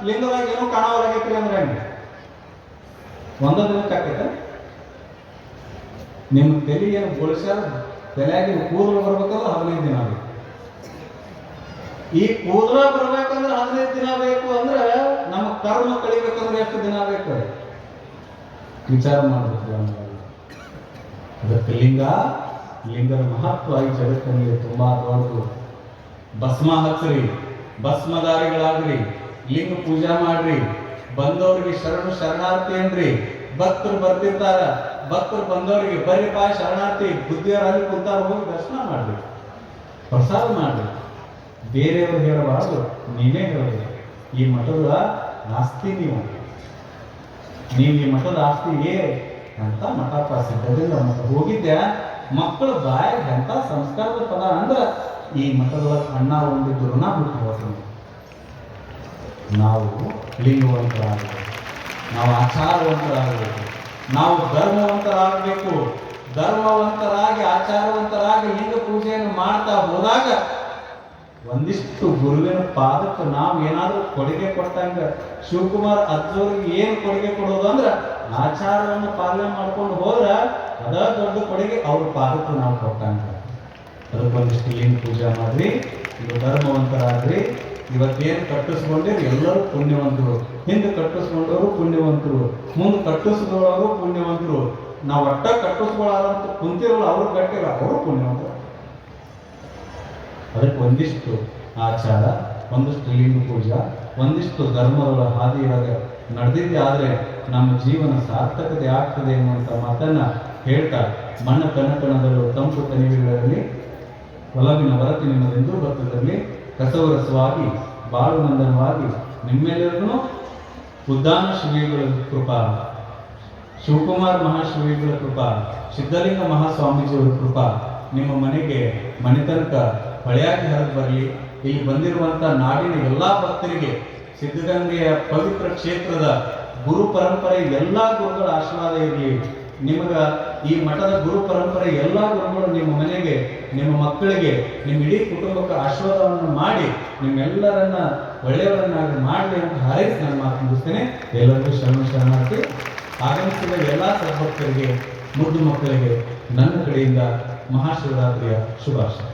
ಲಿಂಗದಾಗ ಏನೋ ಕಾಣವಲಾಗೈತ್ರಿ ಅಂದ್ರೆ ಒಂದ ದಿನಕ್ಕೆ ಆಕೈತ. ನಿಮ್ಮ ತಲೆ ಏನು ಬೋಳ್ಸ್ಯಾರ, ತಲೆಯಾಗಿ ಕೂದಲು ಬರ್ಬೇಕಂದ್ರೆ 15 ದಿನ ಬೇಕು. ಈ ಕೂದಲ ಬರ್ಬೇಕಂದ್ರೆ 15 ದಿನ ಬೇಕು. ಅಂದ್ರೆ ನಮ್ಮ ಕರ್ಮ ಕಳಿಬೇಕಂದ್ರೆ ಎಷ್ಟು ದಿನ ಬೇಕು? ವಿಚಾರ ಮಾಡಬೇಕು. ಅದಕ್ಕೆ ಲಿಂಗದ ಮಹತ್ವ ಈ ಜಗತ್ತಿನಲ್ಲಿ ತುಂಬಾ ದೊಡ್ಡದು. ಭಸ್ಮ ಹಚ್ಚ್ರಿ, ಭಸ್ಮಧಾರಿಗಳಾಗ್ರಿ, ಲಿಂಗ ಪೂಜಾ ಮಾಡ್ರಿ, ಬಂದವರಿಗೆ ಶರಣಾರ್ಥಿ ಏನ್ರಿ. ಭಕ್ತರು ಬರ್ತಿರ್ತಾರ, ಭಕ್ತರು ಬಂದವರಿಗೆ ಬರ್ರಿಪ್ಪ ಶರಣಾರ್ಥಿ, ಬುದ್ಧಿಯವರಲ್ಲಿ ಕುಂತಾರ, ಹೋಗಿ ದರ್ಶನ ಮಾಡ್ರಿ, ಪ್ರಸಾದ ಮಾಡ್ರಿ. ಬೇರೆಯವರು ಹೇಳಬಾರ್ದು, ನೀವೇ ಹೇಳಬೇಕು. ಈ ಮಠದ ಆಸ್ತಿ ನೀವು ಈ ಮಠದ ಆಸ್ತಿ ಅಂತ ಮಠ ಸಿದ್ಧದಿಂದ ಮಠ ಹೋಗಿದ್ದೆ. ಮಕ್ಕಳು ಬಾಯಾಗ ಎಂತ ಸಂಸ್ಕಾರದ ಪದ ಅಂದ್ರ ಈ ಮಠದೊಳಗೆ ಅಣ್ಣ ಒಂದಿದ್ದು ಋಣ ಬಿಟ್ಟು ಹೋಗ್ತೀವಿ. ನಾವು ಲಿಂಗವಂತರಾಗಬೇಕು, ನಾವು ಆಚಾರವಂತರಾಗಬೇಕು, ನಾವು ಧರ್ಮವಂತರಾಗಬೇಕು. ಧರ್ಮವಂತರಾಗಿ ಆಚಾರವಂತರಾಗಿ ಲಿಂಗ ಪೂಜೆಯನ್ನು ಮಾಡ್ತಾ ಹೋದಾಗ ಒಂದಿಷ್ಟು ಗುರುವಿನ ಪಾದಕ್ಕೆ ನಾವು ಏನಾದ್ರೂ ಕೊಡುಗೆ ಕೊಟ್ಟಂಗ, ಶಿವಕುಮಾರ್ ಅಜ್ಜವ್ರಿಗೆ ಏನು ಕೊಡುಗೆ ಕೊಡೋದು ಅಂದ್ರೆ ಆಚಾರವನ್ನು ಪಾಲನೆ ಮಾಡ್ಕೊಂಡು ಹೋದ್ರ ಅದ ದೊಡ್ಡ ಕೊಡುಗೆ ಅವ್ರ ಪಾದಕ್ಕೆ ನಾವು ಕೊಟ್ಟಂಗ. ಅದಕ್ಕೊಂದಿಷ್ಟು ಲಿಂಗ ಪೂಜೆ ಮಾಡ್ರಿ, ಇದು ಧರ್ಮವಂತರಾಗ್ರಿ. ಇವತ್ತೇನು ಕಟ್ಟಿಸ್ಕೊಂಡಿರಿ ಎಲ್ಲರೂ ಪುಣ್ಯವಂತರು, ಹಿಂದೆ ಕಟ್ಟಿಸ್ಕೊಂಡವರು ಪುಣ್ಯವಂತರು, ಮುಂದೆ ಕಟ್ಟಿಸ್ಕೊಳ್ಳೋರು ಪುಣ್ಯವಂತರು. ನಾವು ಒಟ್ಟ ಕಟ್ಟಿಸ್ಕೊಳ್ಳಾರಂತ ಕುಂತಿರಲ್ಲ, ಅವ್ರು ಗಟ್ಟಿಲ್ಲ, ಅವರು ಪುಣ್ಯವಂತರು. ಅದಕ್ಕೆ ಒಂದಿಷ್ಟು ಆಚಾರ, ಒಂದಿಷ್ಟು ಲಿಂಗ ಪೂಜಾ, ಒಂದಿಷ್ಟು ಧರ್ಮಗಳ ಹಾದಿಯಾಗ ನಡೆದಿದ್ದೆ ಆದರೆ ನಮ್ಮ ಜೀವನ ಸಾರ್ಥಕತೆ ಆಗ್ತದೆ ಎನ್ನುವಂಥ ಮಾತನ್ನ ಹೇಳ್ತಾ, ಮಣ್ಣ ಕನಕಣದಲ್ಲೂ ತಂಪು ತನಿವಿಗಳಲ್ಲಿ ಒಲವಿನ ವರತಿ ನಿಮ್ಮದೆಂದೂ ಬರ್ತದಲ್ಲಿ ಕಸವರಸವಾಗಿ ಬಾಳು ನಂದನವಾಗಿ ನಿಮ್ಮೆಲ್ಲರಿಗೂ ಉದ್ದಾನ ಶ್ರೀಗಳ ಕೃಪಾ, ಶಿವಕುಮಾರ್ ಮಹಾಶ್ರೀಗಳ ಕೃಪಾ, ಸಿದ್ಧಲಿಂಗ ಮಹಾಸ್ವಾಮೀಜಿಯವರ ಕೃಪಾ ನಿಮ್ಮ ಮನೆಗೆ ಮನೆತನಕ ಹೊಳೆಯಾಗಿ ಹರಿದು ಬರಲಿ. ಇಲ್ಲಿ ಬಂದಿರುವಂತ ನಾಡಿನ ಎಲ್ಲಾ ಭಕ್ತರಿಗೆ ಸಿದ್ಧಗಂಗೆಯ ಪವಿತ್ರ ಕ್ಷೇತ್ರದ ಗುರು ಪರಂಪರೆ ಎಲ್ಲಾ ಗುರುಗಳ ಆಶೀರ್ವಾದ ಇರಲಿ. ನಿಮಗ ಈ ಮಠದ ಗುರು ಪರಂಪರೆ ಎಲ್ಲಾ ಗುರುಗಳು ನಿಮ್ಮ ಮನೆಗೆ, ನಿಮ್ಮ ಮಕ್ಕಳಿಗೆ, ನಿಮ್ಮ ಇಡೀ ಕುಟುಂಬಕ್ಕೆ ಆಶೀರ್ವಾದವನ್ನು ಮಾಡಿ ನಿಮ್ಮೆಲ್ಲರನ್ನ ಒಳ್ಳೆಯವರನ್ನಾಗಿ ಮಾಡಲಿ ಅಂತ ಹಾರೈಸಿ ನಾನು ಮಾತು ಮುಗಿಸ್ತೇನೆ. ಎಲ್ಲರಿಗೂ ಶರಣಾರ್ಥಿ. ಆಗಮಿಸಿದ ಎಲ್ಲಾ ಸದ್ಭಕ್ತರಿಗೆ, ಮುದ್ದು ಮಕ್ಕಳಿಗೆ ನನ್ನ ಕಡೆಯಿಂದ ಮಹಾಶಿವರಾತ್ರಿಯ ಶುಭಾಶಯ.